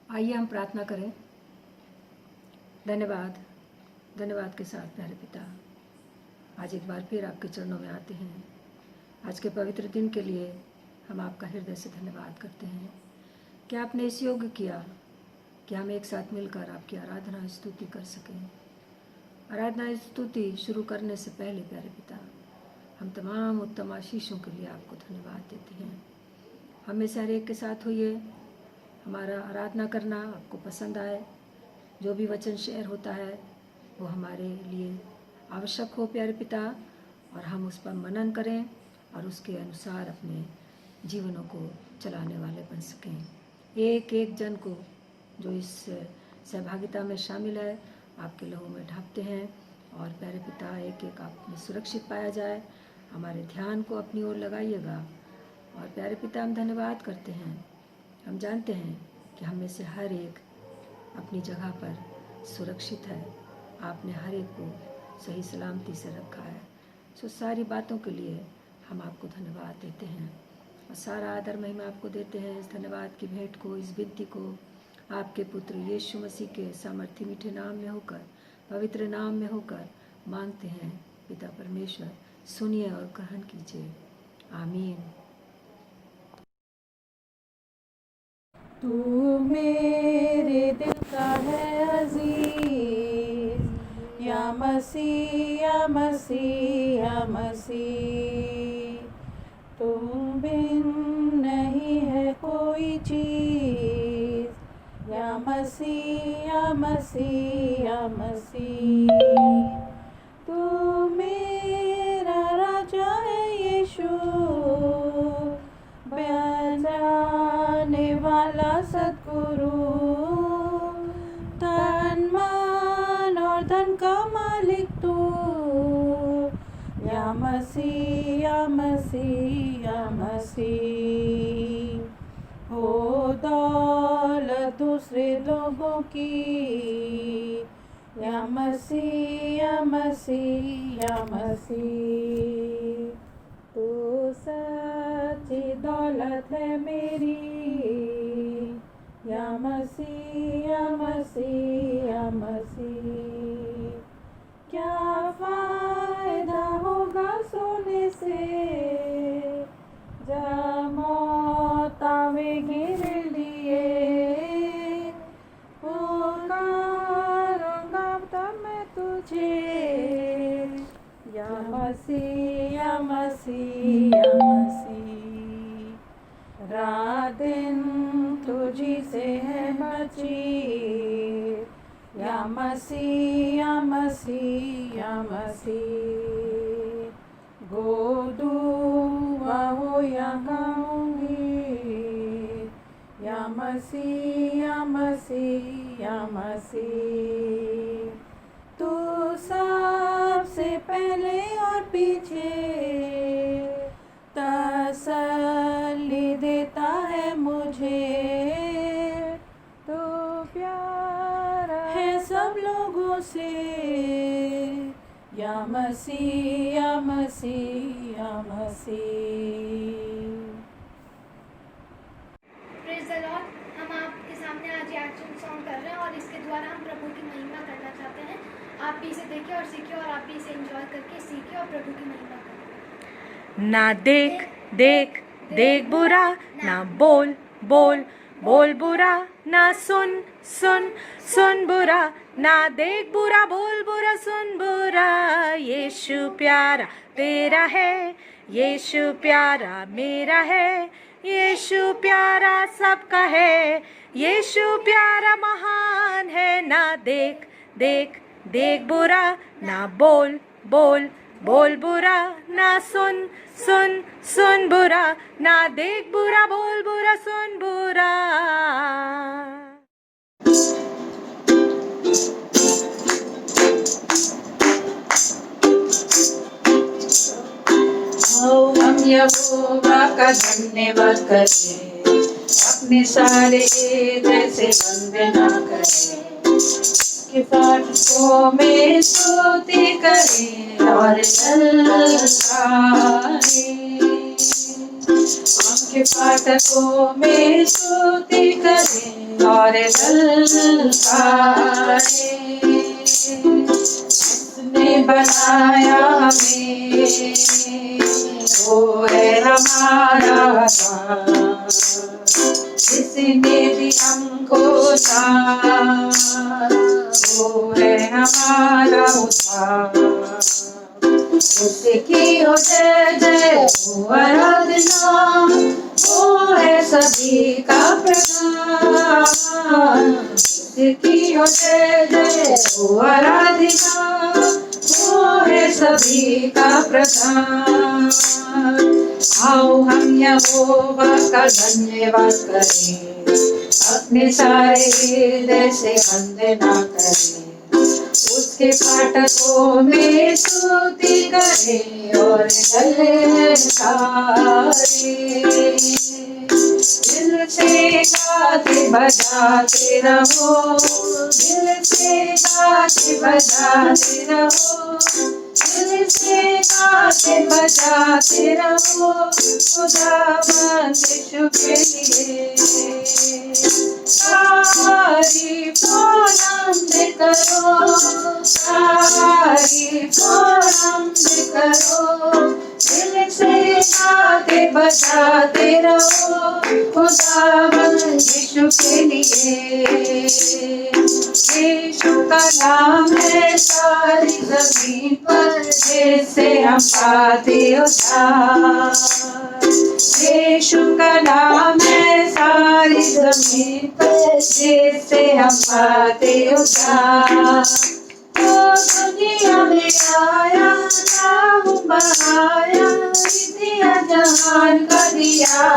आइए हम प्रार्थना करें। धन्यवाद धन्यवाद के साथ प्यारे पिता, आज एक बार फिर आपके चरणों में आते हैं। आज के पवित्र दिन के लिए हम आपका हृदय से धन्यवाद करते हैं कि आपने इस योग्य किया कि हम एक साथ मिलकर आपकी आराधना स्तुति कर सकें। आराधना स्तुति शुरू करने से पहले प्यारे पिता, हम तमाम उत्तम आशीषों के लिए आपको धन्यवाद देते हैं। हम में से हर एक के साथ होइए, हमारा आराधना करना आपको पसंद आए। जो भी वचन शेयर होता है वो हमारे लिए आवश्यक हो प्यारे पिता, और हम उस पर मनन करें और उसके अनुसार अपने जीवनों को चलाने वाले बन सकें। एक एक जन को जो इस सहभागिता में शामिल है आपके लहू में ढापते हैं, और प्यारे पिता एक एक आप में सुरक्षित पाया जाए। हमारे ध्यान को अपनी ओर लगाइएगा। और प्यारे पिता, हम धन्यवाद करते हैं। हम जानते हैं कि हम में से हर एक अपनी जगह पर सुरक्षित है। आपने हर एक को सही सलामती से रखा है। सो सारी बातों के लिए हम आपको धन्यवाद देते हैं और सारा आदर महिमा आपको देते हैं। इस धन्यवाद की भेंट को, इस विनती को आपके पुत्र यीशु मसीह के सामर्थी मीठे नाम में होकर, पवित्र नाम में होकर मांगते हैं। पिता परमेश्वर, सुनिए और ग्रहण कीजिए। आमीन। तू मेरे दिल का है अजीज, या मसीह या मसीह या मसीह। तुम बिन नहीं है कोई चीज, या मसीह या मसीह या मसीह। तू मेरा राजा है यीशु, बचाने वाला सद्गुरु, तन मन और धन का मालिक तू, या मसीह या मसीह या मसीह। हो दौलत दूसरे लोगों की, या मसीह या मसीह या मसीह। तू सच्ची दौलत है मेरी, या मसीह या मसीह या मसीह। क्या फायदा होगा सोने से, जब मौत आवेगी मेरे लिए। पुकारूंगा तब मैं तुझे, या मसीह या मसीह या मसीह। रात दिन तुझी से है बची, या मसीह या मसीह या मसीह। गोदुआ हो या गाऊंगी, या मसीह या मसीह या मसीह। तू सबसे पहले और पीछे तसल्ली देता है मुझे। तो प्यारा है सब लोगों से, या मसीह या मसीह या मसीह। Praise the Lord. हम आपके सामने आज एक्शन सॉन्ग कर रहे हैं और इसके द्वारा हम प्रभु की महिमा करना चाहते हैं। आप भी इसे देखिए और सीखिए, और आप भी इसे एंजॉय करके सीखिए और प्रभु की महिमा करें। ना देख देख देख बुरा, ना बोल बोल बोल बुरा, ना सुन सुन सुन बुरा, ना देख बुरा बोल बुरा सुन बुरा। यीशु प्यारा तेरा है, यीशु प्यारा मेरा है, यीशु प्यारा सबका है, यीशु प्यारा महान है। ना देख देख देख बुरा, ना बोल बोल बोल बुरा, ना सुन सुन सुन बुरा, ना देख बुरा बोल बुरा सुन बुरा। हम यहोवा का धन्यवाद करें, अपने सारे जैसे वंदना करें, के फाटकों में स्तुति करें और ललकारें। के फाटकों में स्तुति करें और तारे ललकारे, उसने बनाया हमें, वो है हमारा दान, जिसने भी हमको दान, वो है हमारा उद्धार। उसकी हो जय जय हो आराधना, वो है सभी का प्रधान। उसकी हो जय जय हो आराधना, वो है सभी का प्रधान। आओ हम यहोवा का धन्यवाद करें, अपने सारे हृदय से वंदना करें, उसके फाटकों में स्तुति करें और ललकारे। दिल से गाते बजाते रहो, दिल से गाते बजाते रहो, दिल से गाते बजाते रहो, खुदावंद यीशु के लिए तारीफ आनंद करो, तारीफ आनंद करो, दिल से गाते बजाते रहो, खुदावंद यीशु के लिए। यीशु का नाम है सारी जमीन पर, जैसे हम पाते उद्धार। यीशु का नाम है सारी जमीन पर, जैसे हम पाते उद्धार। वो दुनिया में आया, नाम बहाया, दिया जहान का दिया।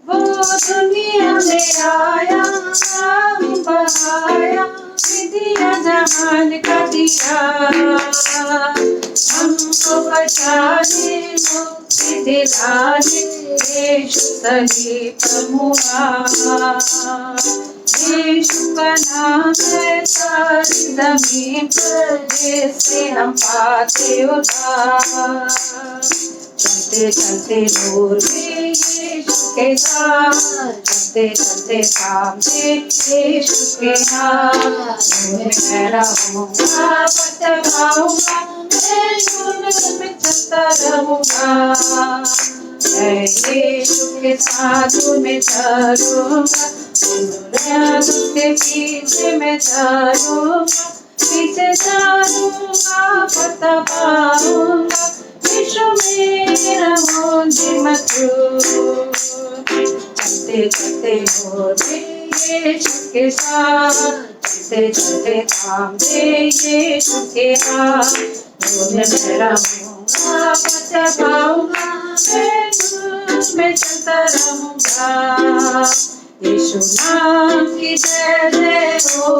वो दुनिया में आया, नाम बहाया, दिया जहान का दिया। हमको बचाने मुक्ति दिलाने यीशु सलीब पर हुआ। यीशु का नाम है सारी जमीन पर, जिससे हम पाते उद्धार। चलते चलते नूर में यीशु के साथ, चलते चलते सामने यीशु के हाथ। मैं रहूँगा पछताऊँगा, मैं नूर में चलता रहूँगा। मैं यीशु के साथ में चलूँगा, उसके पीछे मैं चलूँगा, पीछे चलूँगा पता पाऊँगा, यीशु मेरा मुझे मजबूर। चलते चलते होते यीशु के साथ, चलते चलते थामते यीशु के हाथ। मैं रहूँगा पता पाऊँगा, मैं नूर में चलता रहूँगा। यीशु नाम की जय जय हो,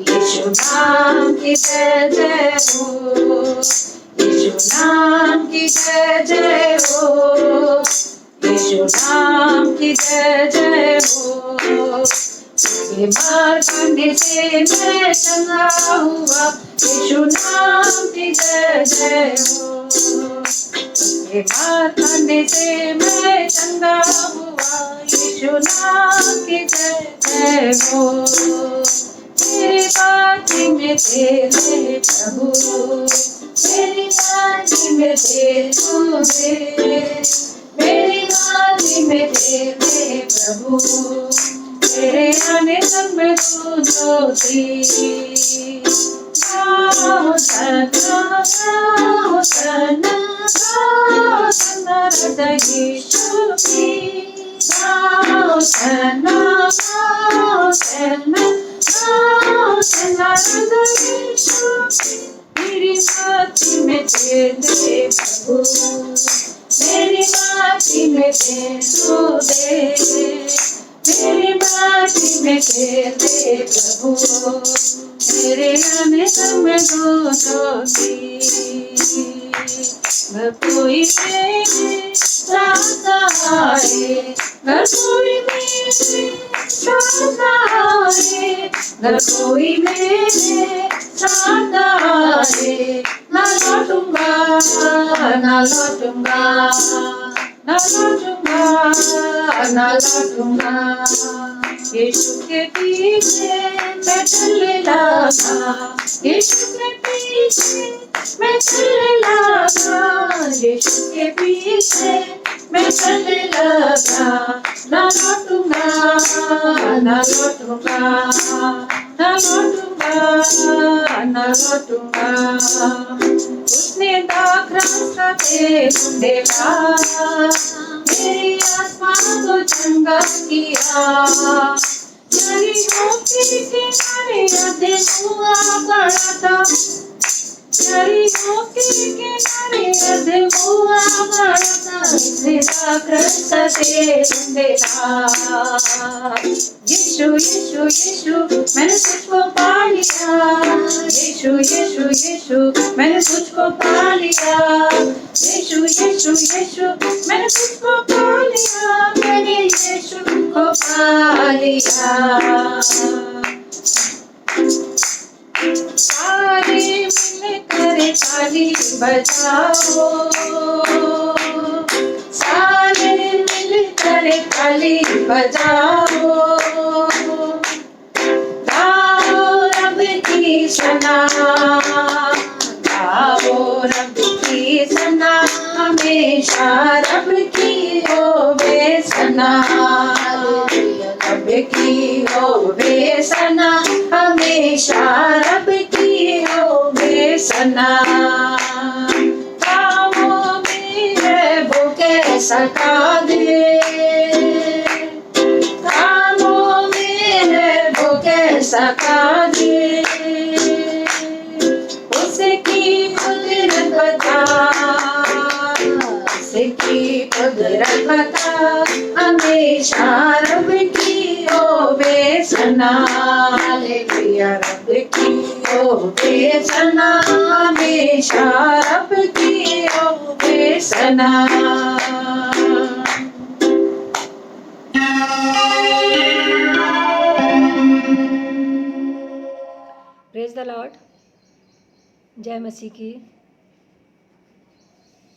यीशु नाम की जय जय हो, यीशु नाम की जय जय हो, यीशु नाम की जय जय हो। उसके मार करने से मैं चंगा हुआ, यीशु नाम की जय जय हो। उसके मार करने से मैं चंगा हुआ, यीशु नाम की जय जय हो। मेरी बाती में तेरे प्रभु, मेरी बाती में तेरे, मेरी बाती में तेरे प्रभु, तेरे आने तक मैं तू ज्योति। गाओ सना गाओ सना गाओ सना राजा यीशु की। गाओ सना गाओ सना गाओ सना राजा यीशु की। मेरी बाती में तेरे प्रभु, मेरी बाती में तेरे, मेरी बाती में तेरे प्रभु, तेरे आने तक मैं तू ज्योति। घर कोई मेरे साथ आए, घर कोई मेरे साथ आए, घर कोई मेरे साथ आए, ना लौटूंगा ना लौटूंगा ना लौटूंगा ना लौटूंगा। यीशु के पीछे मैं चलने लगा, यीशु के पीछे मैं चलने लगा, यीशु के पीछे मैं चलने लगा। ना लौटूंगा, ना लौटूंगा, ना लौटूंगा, ना लौटूंगा। उसने दाग रास्ता पे ढूंढेगा, मेरी आत्मा को चंगा किया। झरियों के किनारे आधे हुआ पड़ा था, झरियों के किनारे आधे हुआ पड़ा था। उसने दाग रास्ता पे ढूंढेगा, यीशु यीशु यीशु मैंने तुझको पा लिया, यीशु यीशु यीशु मैंने तुझको पा लिया, यीशु यीशु यीशु मैंने तुझको पा लिया, मैंने यीशु को पा लिया। सारे मिलकर ताली बजाओ, सारे मिलकर ताली बजाओ, गाओ रब की सना, गाओ रब की सना, हमेशा रब की होवे सना, रब की होवे सना, हमेशा रब की होवे सना। कामों में है वो कैसा कादिर, कामों में है वो कैसा कादिर, उसकी कुदरत बता, उसकी कुदरत बता, हमेशा रब की होवे सना, हालेलुया रब की होवे सना, हमेशा रब की होवे सना। प्रेज द लॉर्ड, जय मसीह की।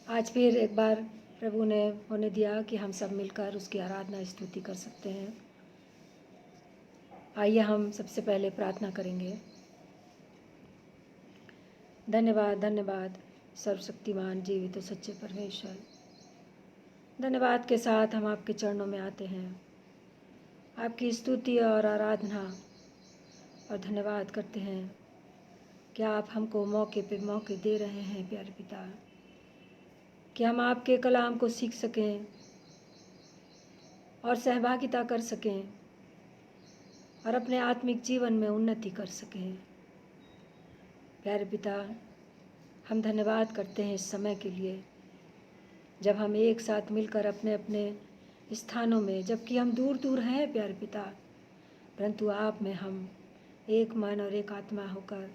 आज फिर एक बार प्रभु ने होने दिया कि हम सब मिलकर उसकी आराधना स्तुति कर सकते हैं। आइए हम सबसे पहले प्रार्थना करेंगे। धन्यवाद धन्यवाद सर्वशक्तिमान जीवित और सच्चे परमेश्वर, धन्यवाद के साथ हम आपके चरणों में आते हैं, आपकी स्तुति और आराधना और धन्यवाद करते हैं कि आप हमको मौके पे मौके दे रहे हैं प्यारे पिता, कि हम आपके कलाम को सीख सकें और सहभागिता कर सकें और अपने आत्मिक जीवन में उन्नति कर सकें। प्यारे पिता, हम धन्यवाद करते हैं इस समय के लिए जब हम एक साथ मिलकर अपने अपने स्थानों में, जबकि हम दूर दूर हैं प्यारे पिता, परंतु आप में हम एक मन और एक आत्मा होकर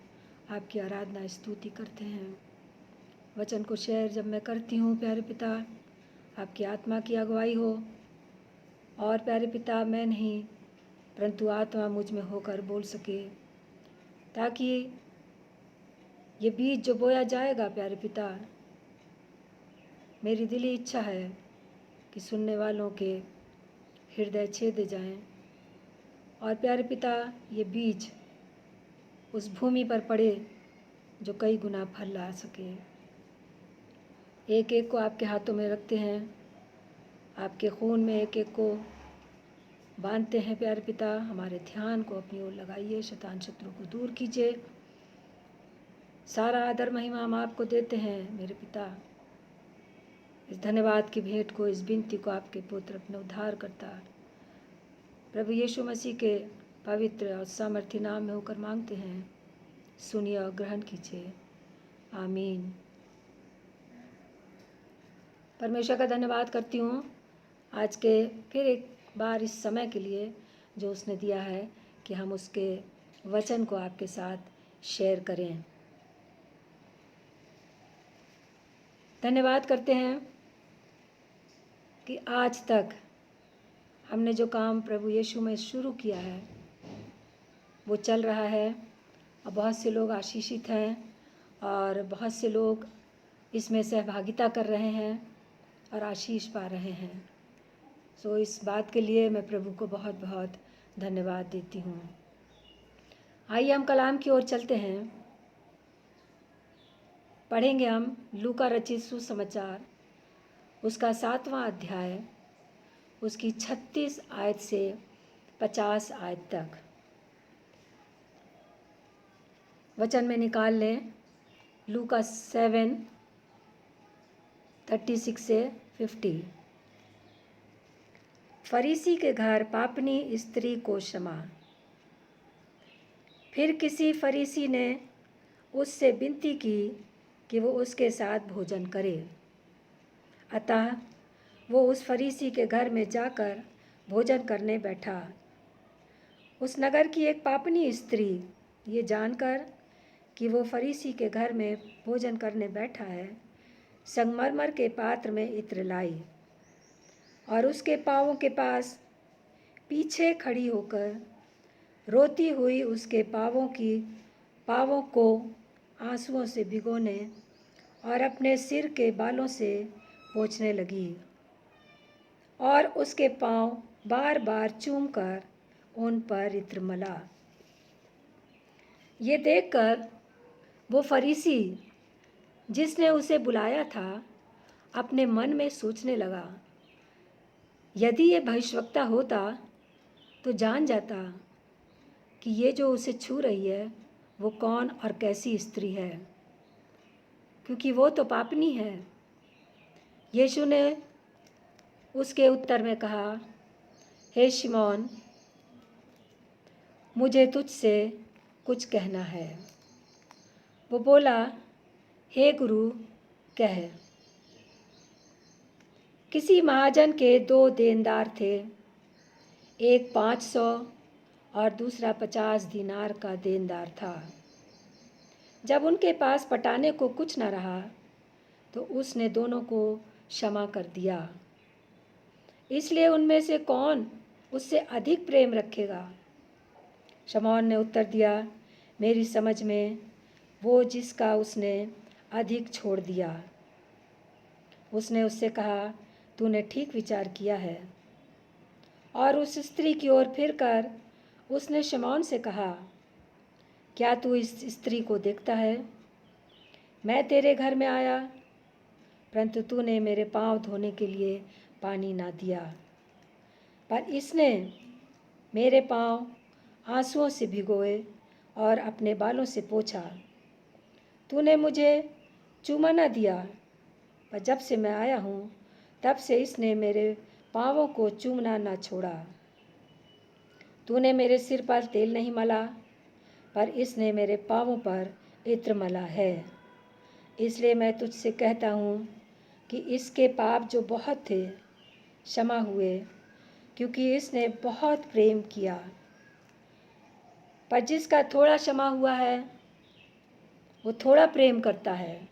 आपकी आराधना स्तुति करते हैं। वचन को शेयर जब मैं करती हूँ प्यारे पिता, आपकी आत्मा की अगुवाई हो, और प्यारे पिता मैं नहीं परंतु आत्मा मुझ में होकर बोल सके, ताकि ये बीज जो बोया जाएगा प्यारे पिता, मेरी दिली इच्छा है कि सुनने वालों के हृदय छेदे जाएं और प्यारे पिता ये बीज उस भूमि पर पड़े जो कई गुना फल ला सके। एक एक को आपके हाथों में रखते हैं, आपके खून में एक एक को बांधते हैं प्यारे पिता। हमारे ध्यान को अपनी ओर लगाइए, शैतान शत्रु को दूर कीजिए। सारा आदर महिमा हम आपको देते हैं मेरे पिता। इस धन्यवाद की भेंट को, इस विनती को आपके पुत्र अपने उद्धार करता प्रभु यीशु मसीह के पवित्र और सामर्थ्य नाम में होकर मांगते हैं। सुनिए और ग्रहण कीजिए, आमीन। परमेश्वर का धन्यवाद करती हूँ आज के फिर एक बार इस समय के लिए जो उसने दिया है कि हम उसके वचन को आपके साथ शेयर करें। धन्यवाद करते हैं कि आज तक हमने जो काम प्रभु यीशु में शुरू किया है वो चल रहा है और बहुत से लोग आशीषित हैं और बहुत से लोग इसमें सहभागिता कर रहे हैं और आशीष पा रहे हैं। सो इस बात के लिए मैं प्रभु को बहुत बहुत धन्यवाद देती हूँ। आइए हम कलाम की ओर चलते हैं। पढ़ेंगे हम लूका रचित सुसमाचार, उसका 7वां अध्याय, उसकी 36 आयत से 50 आयत तक। वचन में निकाल लें लूका 7:36 से 50। फरीसी के घर पापनी स्त्री को क्षमा। फिर किसी फरीसी ने उससे विनती की कि वो उसके साथ भोजन करे। अतः वो उस फरीसी के घर में जाकर भोजन करने बैठा। उस नगर की एक पापनी स्त्री ये जानकर कि वो फरीसी के घर में भोजन करने बैठा है, संगमरमर के पात्र में इत्र लाई और उसके पाँवों के पास पीछे खड़ी होकर रोती हुई उसके पाँवों को आंसुओं से भिगोने और अपने सिर के बालों से पोंछने लगी और उसके पाँव बार बार चूमकर उन पर इत्र मला। ये देखकर वो फरीसी जिसने उसे बुलाया था अपने मन में सोचने लगा, यदि ये भविष्यवक्ता होता तो जान जाता कि ये जो उसे छू रही है वो कौन और कैसी स्त्री है, क्योंकि वो तो पापनी है। यीशु ने उसके उत्तर में कहा, हे शिमोन, मुझे तुझसे कुछ कहना है। वो बोला, हे गुरु, कह। किसी महाजन के 2 देनदार थे, एक 500 और दूसरा 50 दीनार का देनदार था। जब उनके पास पटाने को कुछ न रहा तो उसने दोनों को क्षमा कर दिया। इसलिए उनमें से कौन उससे अधिक प्रेम रखेगा? शमौन ने उत्तर दिया, मेरी समझ में वो जिसका उसने अधिक छोड़ दिया। उसने उससे कहा, तूने ठीक विचार किया है। और उस स्त्री की ओर फिरकर उसने शमौन से कहा, क्या तू इस स्त्री को देखता है? मैं तेरे घर में आया, परंतु तूने मेरे पाँव धोने के लिए पानी ना दिया, पर इसने मेरे पाँव आंसुओं से भिगोए और अपने बालों से पोंछा। तूने मुझे चूमा न दिया, पर जब से मैं आया हूँ तब से इसने मेरे पाँवों को चूमना न छोड़ा। तूने मेरे सिर पर तेल नहीं मला, पर इसने मेरे पाँवों पर इत्र मला है। इसलिए मैं तुझसे कहता हूँ कि इसके पाप जो बहुत थे क्षमा हुए, क्योंकि इसने बहुत प्रेम किया। पर जिसका थोड़ा क्षमा हुआ है वो थोड़ा प्रेम करता है।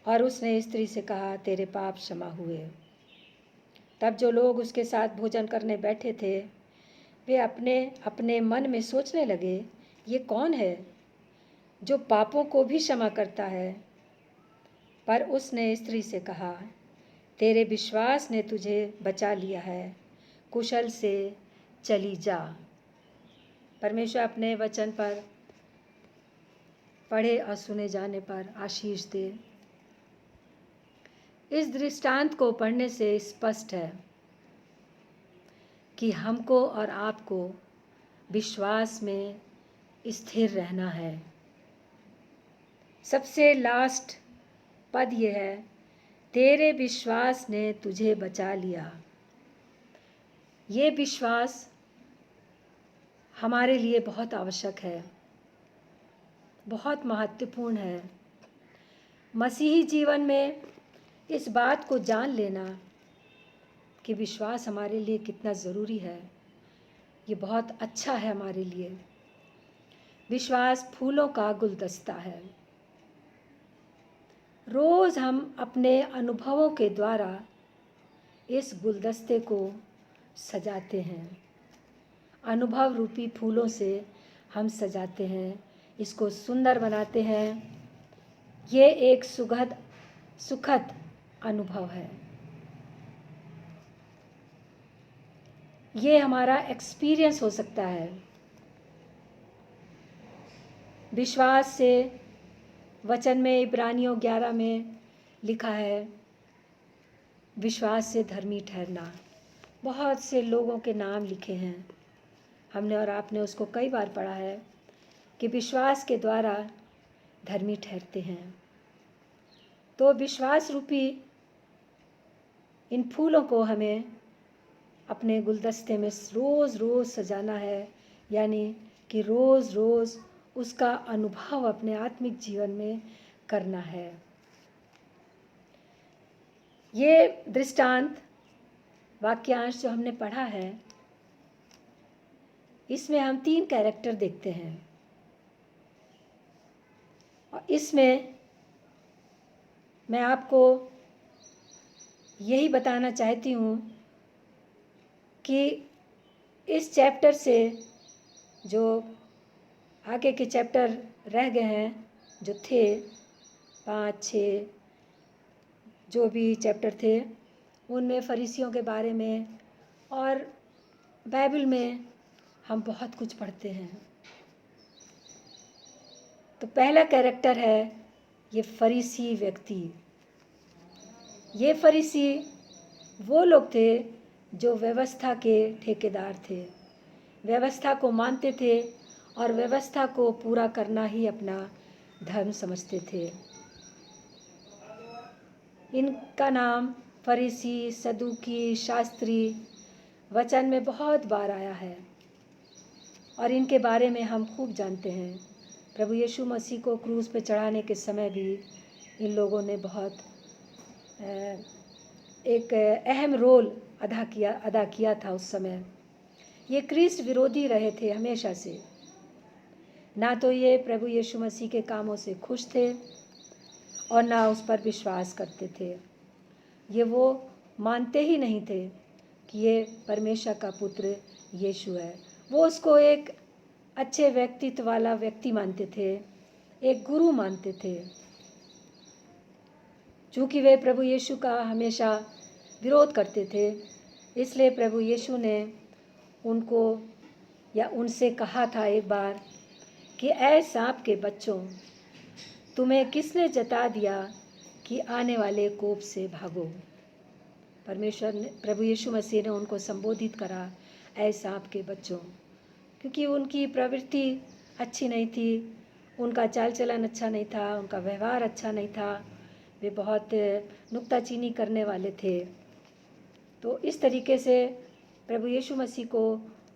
और उसने स्त्री से कहा, तेरे पाप क्षमा हुए। तब जो लोग उसके साथ भोजन करने बैठे थे वे अपने अपने मन में सोचने लगे, ये कौन है जो पापों को भी क्षमा करता है? पर उसने स्त्री से कहा, तेरे विश्वास ने तुझे बचा लिया है, कुशल से चली जा। परमेश्वर अपने वचन पर पढ़े और सुने जाने पर आशीष दे। इस दृष्टांत को पढ़ने से स्पष्ट है कि हमको और आपको विश्वास में स्थिर रहना है। सबसे लास्ट पद ये है, तेरे विश्वास ने तुझे बचा लिया। ये विश्वास हमारे लिए बहुत आवश्यक है, बहुत महत्वपूर्ण है। मसीही जीवन में इस बात को जान लेना कि विश्वास हमारे लिए कितना ज़रूरी है, ये बहुत अच्छा है हमारे लिए। विश्वास फूलों का गुलदस्ता है। रोज़ हम अपने अनुभवों के द्वारा इस गुलदस्ते को सजाते हैं। अनुभव रूपी फूलों से हम सजाते हैं, इसको सुंदर बनाते हैं। ये एक सुखद अनुभव है। ये हमारा एक्सपीरियंस हो सकता है। विश्वास से वचन में इब्रानियों 11 में लिखा है, विश्वास से धर्मी ठहरना। बहुत से लोगों के नाम लिखे हैं, हमने और आपने उसको कई बार पढ़ा है कि विश्वास के द्वारा धर्मी ठहरते हैं। तो विश्वास रूपी इन फूलों को हमें अपने गुलदस्ते में रोज़ रोज़ सजाना है, यानी कि रोज़ रोज़ उसका अनुभव अपने आत्मिक जीवन में करना है। ये दृष्टांत वाक्यांश जो हमने पढ़ा है, इसमें हम 3 कैरेक्टर देखते हैं और इसमें मैं आपको यही बताना चाहती हूँ कि इस चैप्टर से जो आगे के चैप्टर रह गए हैं, जो थे 5-6 जो भी चैप्टर थे, उनमें फरीसियों के बारे में और बाइबल में हम बहुत कुछ पढ़ते हैं। तो पहला कैरेक्टर है ये फरीसी व्यक्ति। ये फरीसी वो लोग थे जो व्यवस्था के ठेकेदार थे, व्यवस्था को मानते थे और व्यवस्था को पूरा करना ही अपना धर्म समझते थे। इनका नाम फरीसी, सदूकी, शास्त्री वचन में बहुत बार आया है और इनके बारे में हम खूब जानते हैं। प्रभु यीशु मसीह को क्रूस पे चढ़ाने के समय भी इन लोगों ने बहुत एक अहम रोल अदा किया था उस समय। ये क्रिस्ट विरोधी रहे थे हमेशा से, ना तो ये प्रभु यीशु मसीह के कामों से खुश थे और ना उस पर विश्वास करते थे। ये वो मानते ही नहीं थे कि ये परमेश्वर का पुत्र यीशु है। वो उसको एक अच्छे व्यक्तित्व वाला व्यक्ति मानते थे, एक गुरु मानते थे। चूँकि वे प्रभु यीशु का हमेशा विरोध करते थे, इसलिए प्रभु यीशु ने उनको या उनसे कहा था एक बार कि ऐ सांप के बच्चों, तुम्हें किसने जता दिया कि आने वाले कोप से भागो। परमेश्वर ने, प्रभु यीशु मसीह ने उनको संबोधित करा ऐ सांप के बच्चों, क्योंकि उनकी प्रवृत्ति अच्छी नहीं थी, उनका चाल चलन अच्छा नहीं था, उनका व्यवहार अच्छा नहीं था, वे बहुत नुक्ताचीनी करने वाले थे। तो इस तरीके से प्रभु यीशु मसीह को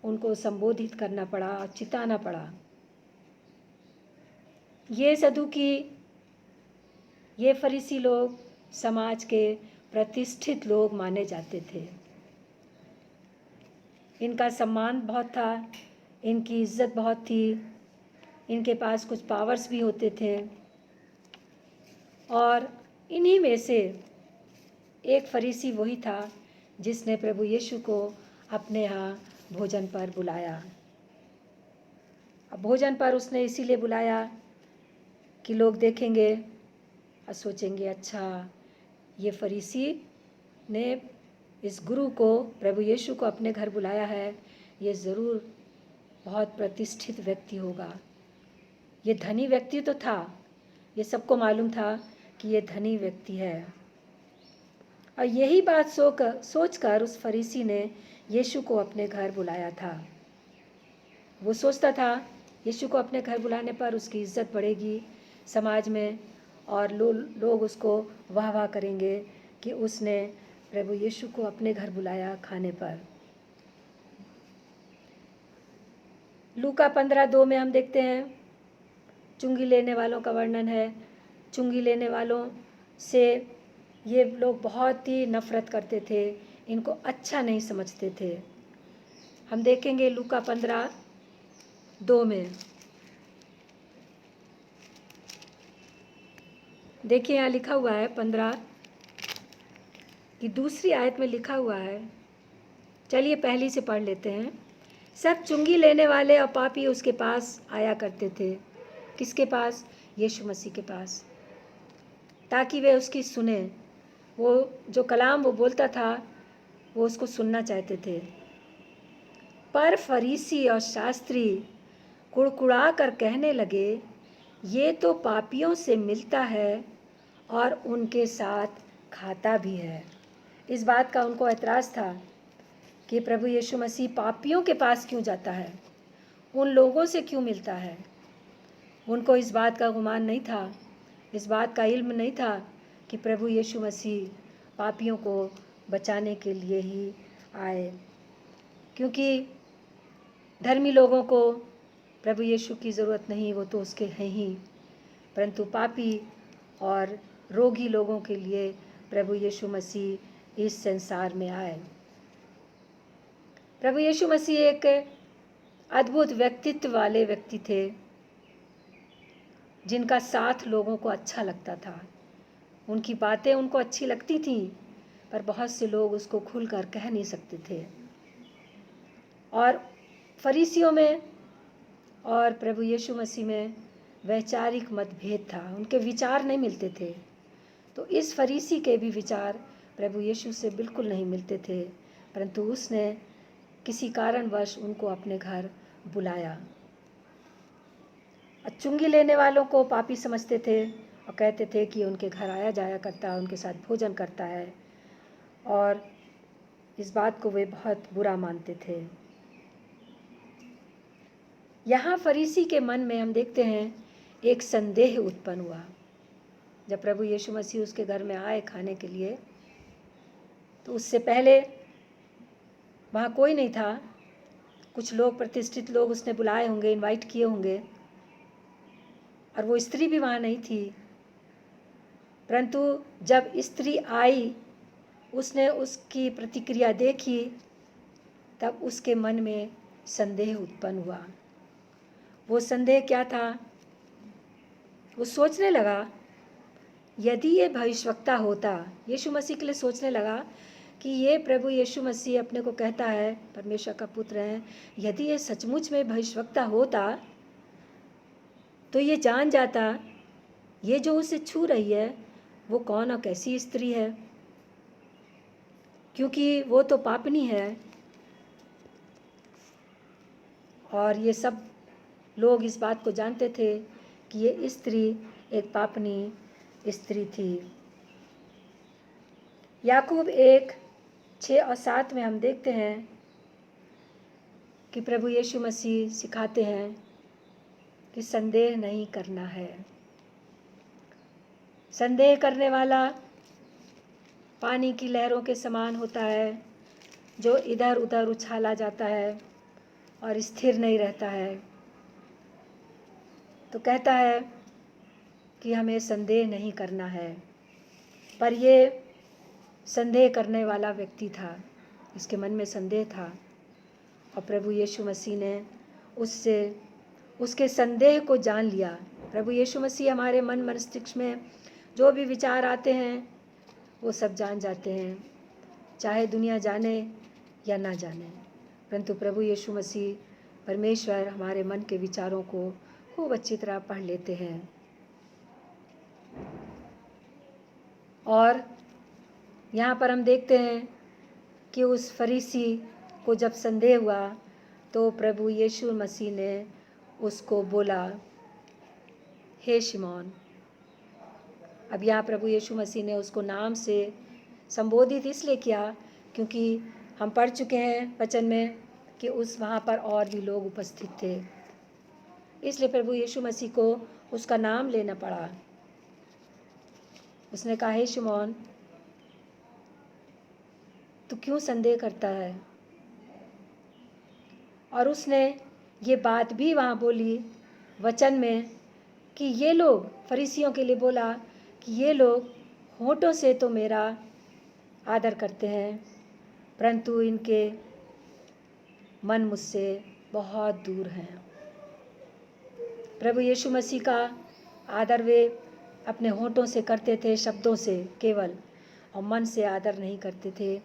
उनको संबोधित करना पड़ा और चिताना पड़ा। ये सदूकी, ये फरीसी लोग समाज के प्रतिष्ठित लोग माने जाते थे। इनका सम्मान बहुत था, इनकी इज्जत बहुत थी, इनके पास कुछ पावर्स भी होते थे और इन्हीं में से एक फरीसी वही था जिसने प्रभु यीशु को अपने यहाँ भोजन पर बुलाया। अब भोजन पर उसने इसीलिए बुलाया कि लोग देखेंगे और सोचेंगे, अच्छा ये फरीसी ने इस गुरु को, प्रभु यीशु को अपने घर बुलाया है, ये ज़रूर बहुत प्रतिष्ठित व्यक्ति होगा। ये धनी व्यक्ति तो था, ये सबको मालूम था कि ये धनी व्यक्ति है। और यही बात सोचकर उस फरीसी ने यीशु को अपने घर बुलाया था। वो सोचता था यीशु को अपने घर बुलाने पर उसकी इज्जत बढ़ेगी समाज में और लोग उसको वाह वाह करेंगे कि उसने प्रभु यीशु को अपने घर बुलाया खाने पर। लूका 15:2 में हम देखते हैं, चुंगी लेने वालों का वर्णन है। चुंगी लेने वालों से ये लोग बहुत ही नफरत करते थे, इनको अच्छा नहीं समझते थे। हम देखेंगे लूका 15:2 में, देखिए यहाँ लिखा हुआ है 15 की दूसरी आयत में लिखा हुआ है। चलिए पहली से पढ़ लेते हैं। सब चुंगी लेने वाले और पापी उसके पास आया करते थे। किसके पास? यीशु मसीह के पास, ताकि वे उसकी सुने। वो जो कलाम वो बोलता था वो उसको सुनना चाहते थे। पर फरीसी और शास्त्री कुड़कुड़ा कर कहने लगे, ये तो पापियों से मिलता है और उनके साथ खाता भी है। इस बात का उनको एतराज़ था कि प्रभु यीशु मसीह पापियों के पास क्यों जाता है, उन लोगों से क्यों मिलता है। उनको इस बात का गुमान नहीं था, इस बात का इल्म नहीं था कि प्रभु यीशु मसीह पापियों को बचाने के लिए ही आए, क्योंकि धर्मी लोगों को प्रभु यीशु की ज़रूरत नहीं, वो तो उसके हैं ही, परंतु पापी और रोगी लोगों के लिए प्रभु यीशु मसीह इस संसार में आए। प्रभु यीशु मसीह एक अद्भुत व्यक्तित्व वाले व्यक्ति थे, जिनका साथ लोगों को अच्छा लगता था। उनकी बातें उनको अच्छी लगती थीं, पर बहुत से लोग उसको खुलकर कह नहीं सकते थे। और फरीसियों में और प्रभु यीशु मसीह में वैचारिक मतभेद था, उनके विचार नहीं मिलते थे। तो इस फरीसी के भी विचार प्रभु यीशु से बिल्कुल नहीं मिलते थे, परंतु उसने किसी कारणवश उनको अपने घर बुलाया। चुंगी लेने वालों को पापी समझते थे और कहते थे कि उनके घर आया जाया करता है, उनके साथ भोजन करता है, और इस बात को वे बहुत बुरा मानते थे। यहाँ फरीसी के मन में हम देखते हैं एक संदेह उत्पन्न हुआ। जब प्रभु यीशु मसीह उसके घर में आए खाने के लिए, तो उससे पहले वहाँ कोई नहीं था। कुछ लोग, प्रतिष्ठित लोग उसने बुलाए होंगे, इनवाइट किए होंगे, और वो स्त्री भी वहाँ नहीं थी। परंतु जब स्त्री आई, उसने उसकी प्रतिक्रिया देखी, तब उसके मन में संदेह उत्पन्न हुआ। वो संदेह क्या था? वो सोचने लगा, यदि ये भविष्यवक्ता होता, यीशु मसीह के लिए सोचने लगा कि ये प्रभु यीशु मसीह अपने को कहता है परमेश्वर का पुत्र है, यदि ये सचमुच में भविष्यवक्ता होता तो ये जान जाता ये जो उसे छू रही है वो कौन और कैसी स्त्री है, क्योंकि वो तो पापनी है। और ये सब लोग इस बात को जानते थे कि ये स्त्री एक पापनी स्त्री थी। याकूब 1:6 और 7 में हम देखते हैं कि प्रभु यीशु मसीह सिखाते हैं कि संदेह नहीं करना है। संदेह करने वाला पानी की लहरों के समान होता है, जो इधर उधर उछाला जाता है और स्थिर नहीं रहता है। तो कहता है कि हमें संदेह नहीं करना है। पर ये संदेह करने वाला व्यक्ति था, इसके मन में संदेह था, और प्रभु यीशु मसीह ने उससे उसके संदेह को जान लिया। प्रभु यीशु मसीह हमारे मन मस्तिष्क में जो भी विचार आते हैं वो सब जान जाते हैं, चाहे दुनिया जाने या ना जाने। परंतु प्रभु यीशु मसीह परमेश्वर हमारे मन के विचारों को खूब अच्छी तरह पढ़ लेते हैं। और यहाँ पर हम देखते हैं कि उस फरीसी को जब संदेह हुआ तो प्रभु यीशु मसीह ने उसको बोला, हे शिमोन। अब यहाँ प्रभु यीशु मसीह ने उसको नाम से संबोधित इसलिए किया क्योंकि हम पढ़ चुके हैं वचन में कि उस वहाँ पर और भी लोग उपस्थित थे, इसलिए प्रभु यीशु मसीह को उसका नाम लेना पड़ा। उसने कहा, हे शिमोन, तू क्यों संदेह करता है? और उसने ये बात भी वहाँ बोली वचन में कि ये लोग, फरीसियों के लिए बोला कि ये लोग होठों से तो मेरा आदर करते हैं, परंतु इनके मन मुझसे बहुत दूर हैं। प्रभु यीशु मसीह का आदर वे अपने होठों से करते थे, शब्दों से केवल, और मन से आदर नहीं करते थे,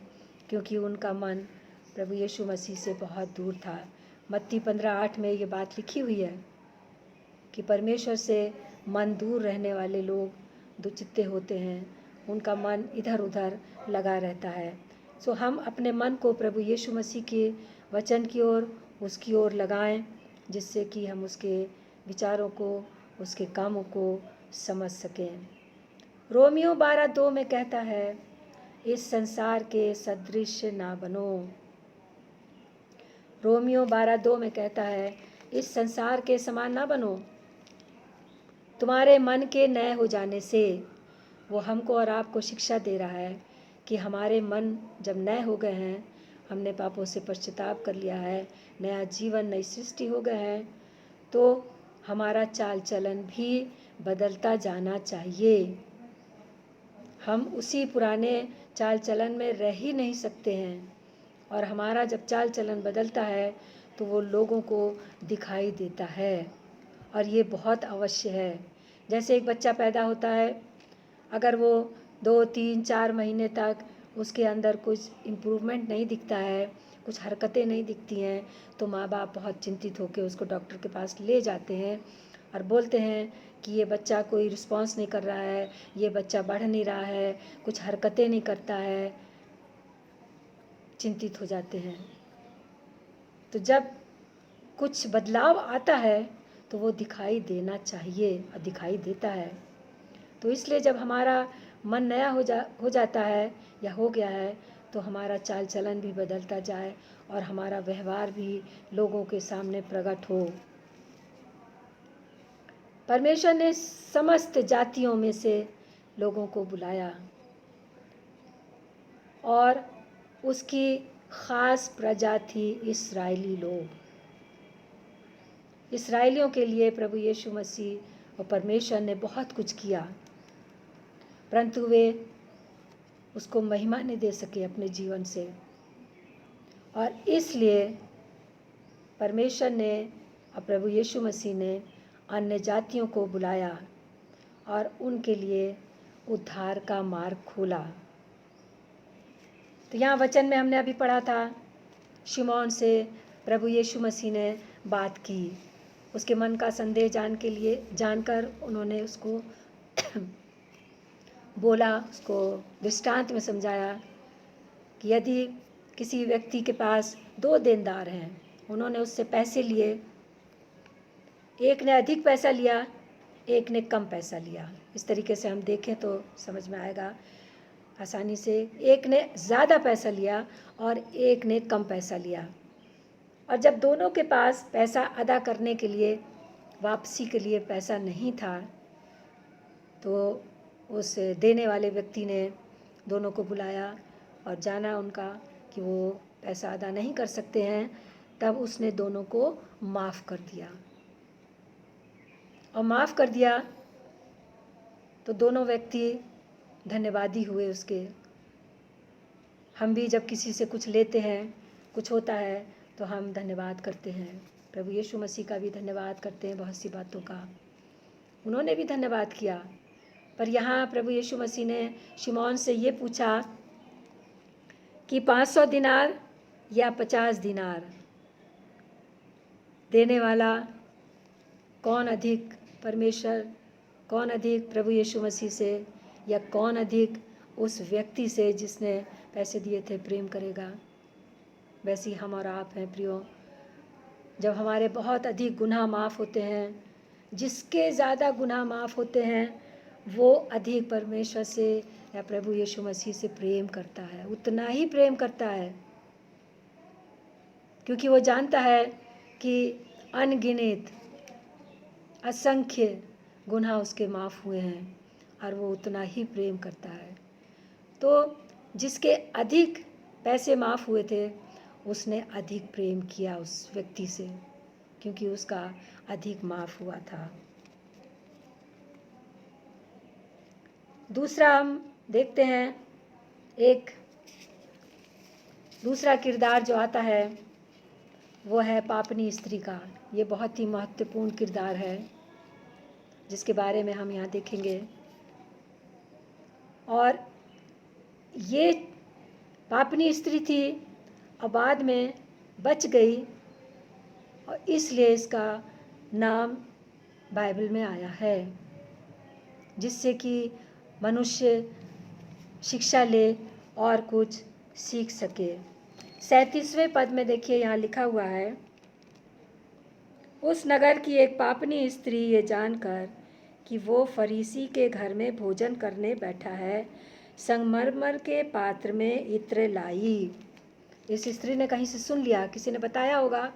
क्योंकि उनका मन प्रभु यीशु मसीह से बहुत दूर था। मत्ती 15:8 में ये बात लिखी हुई है कि परमेश्वर से मन दूर रहने वाले लोग दुचित्ते होते हैं, उनका मन इधर उधर लगा रहता है। सो हम अपने मन को प्रभु यीशु मसीह के वचन की ओर, उसकी ओर लगाएं, जिससे कि हम उसके विचारों को, उसके कामों को समझ सकें। रोमियो 12:2 में कहता है, इस संसार के सदृश ना बनो। रोमियो 12:2 में कहता है, इस संसार के समान ना बनो। तुम्हारे मन के नए हो जाने से, वो हमको और आपको शिक्षा दे रहा है कि हमारे मन जब नए हो गए हैं, हमने पापों से पश्चाताप कर लिया है, नया जीवन, नई सृष्टि हो गए हैं, तो हमारा चाल चलन भी बदलता जाना चाहिए। हम उसी पुराने चाल चलन में रह ही नहीं सकते हैं, और हमारा जब चाल चलन बदलता है तो वो लोगों को दिखाई देता है, और ये बहुत अवश्य है। जैसे एक बच्चा पैदा होता है, अगर वो 2, 3, 4 महीने तक उसके अंदर कुछ इम्प्रूवमेंट नहीं दिखता है, कुछ हरकतें नहीं दिखती हैं, तो माँ बाप बहुत चिंतित होकर उसको डॉक्टर के पास ले जाते हैं और बोलते हैं कि ये बच्चा कोई रिस्पॉन्स नहीं कर रहा है, ये बच्चा बढ़ नहीं रहा है, कुछ हरकतें नहीं करता है, चिंतित हो जाते हैं। तो जब कुछ बदलाव आता है तो वो दिखाई देना चाहिए, और दिखाई देता है। तो इसलिए जब हमारा मन नया हो जाता है या हो गया है, तो हमारा चाल चलन भी बदलता जाए और हमारा व्यवहार भी लोगों के सामने प्रकट हो। परमेश्वर ने समस्त जातियों में से लोगों को बुलाया, और उसकी ख़ास प्रजा थी इस्राएली लोग। इस्राएलियों के लिए प्रभु यीशु मसीह और परमेश्वर ने बहुत कुछ किया, परंतु वे उसको महिमा नहीं दे सके अपने जीवन से, और इसलिए परमेश्वर ने और प्रभु यीशु मसीह ने अन्य जातियों को बुलाया और उनके लिए उद्धार का मार्ग खोला। तो यहाँ वचन में हमने अभी पढ़ा था, शिमोन से प्रभु यीशु मसीह ने बात की, उसके मन का संदेह जानकर उन्होंने उसको बोला, उसको दृष्टांत में समझाया कि यदि किसी व्यक्ति के पास 2 देनदार हैं, उन्होंने उससे पैसे लिए, एक ने अधिक पैसा लिया, एक ने कम पैसा लिया। इस तरीके से हम देखें तो समझ में आएगा आसानी से। एक ने ज़्यादा पैसा लिया और एक ने कम पैसा लिया, और जब दोनों के पास पैसा अदा करने के लिए, वापसी के लिए पैसा नहीं था, तो उस देने वाले व्यक्ति ने दोनों को बुलाया और जाना उनका कि वो पैसा अदा नहीं कर सकते हैं। तब उसने दोनों को माफ़ कर दिया, और माफ़ कर दिया तो दोनों व्यक्ति धन्यवादी हुए उसके। हम भी जब किसी से कुछ लेते हैं, कुछ होता है, तो हम धन्यवाद करते हैं। प्रभु यीशु मसीह का भी धन्यवाद करते हैं बहुत सी बातों का, उन्होंने भी धन्यवाद किया। पर यहाँ प्रभु यीशु मसीह ने शिमोन से ये पूछा कि 500 दिनार या 50 दिनार देने वाला कौन अधिक परमेश्वर, कौन अधिक प्रभु यीशु मसीह से, या कौन अधिक उस व्यक्ति से जिसने पैसे दिए थे प्रेम करेगा। वैसे ही हम और आप हैं प्रियो, जब हमारे बहुत अधिक गुनाह माफ़ होते हैं, जिसके ज़्यादा गुनाह माफ़ होते हैं, वो अधिक परमेश्वर से या प्रभु यीशु मसीह से प्रेम करता है, उतना ही प्रेम करता है, क्योंकि वो जानता है कि अनगिनत असंख्य गुनाह उसके माफ़ हुए हैं, और वो उतना ही प्रेम करता है। तो जिसके अधिक पैसे माफ़ हुए थे, उसने अधिक प्रेम किया उस व्यक्ति से, क्योंकि उसका अधिक माफ़ हुआ था। दूसरा हम देखते हैं, एक दूसरा किरदार जो आता है वो है पापनी स्त्री का। ये बहुत ही महत्वपूर्ण किरदार है जिसके बारे में हम यहाँ देखेंगे। और ये पापनी स्त्री थी और बाद में बच गई, और इसलिए इसका नाम बाइबल में आया है, जिससे कि मनुष्य शिक्षा ले और कुछ सीख सके। 37वें पद में देखिए, यहाँ लिखा हुआ है, उस नगर की एक पापनी स्त्री ये जानकर कि वो फरीसी के घर में भोजन करने बैठा है, संगमरमर के पात्र में इत्र लाई। इस स्त्री ने कहीं से सुन लिया, किसी ने बताया होगा,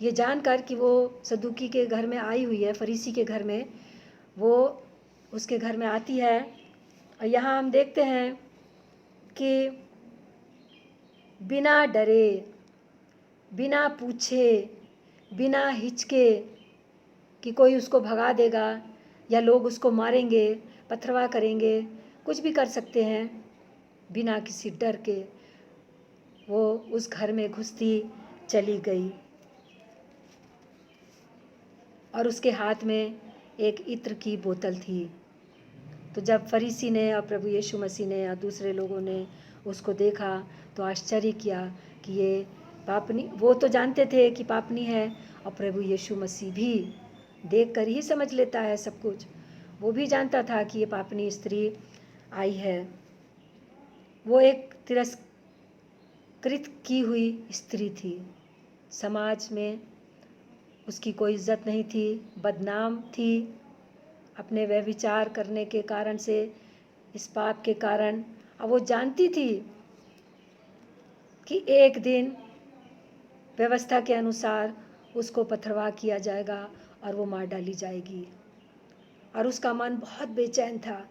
ये जानकर कि वो सदूकी के घर में आई हुई है, फरीसी के घर में, वो उसके घर में आती है। और यहाँ हम देखते हैं कि बिना डरे, बिना पूछे, बिना हिचके कि कोई उसको भगा देगा या लोग उसको मारेंगे, पथरवा करेंगे, कुछ भी कर सकते हैं, बिना किसी डर के वो उस घर में घुसती चली गई। और उसके हाथ में एक इत्र की बोतल थी। तो जब फरीसी ने और प्रभु यीशु मसीह ने और दूसरे लोगों ने उसको देखा तो आश्चर्य किया कि ये पापनी, वो तो जानते थे कि पापनी है, और प्रभु यीशु मसीह भी देखकर ही समझ लेता है सब कुछ। वो भी जानता था कि ये पापनी स्त्री आई है। वो एक तिरस्कृत की हुई स्त्री थी, समाज में उसकी कोई इज्जत नहीं थी, बदनाम थी अपने व्यभिचार करने के कारण से, इस पाप के कारण। अब वो जानती थी कि एक दिन व्यवस्था के अनुसार उसको पथरवाह किया जाएगा और वो मार डाली जाएगी। और उसका मन बहुत बेचैन था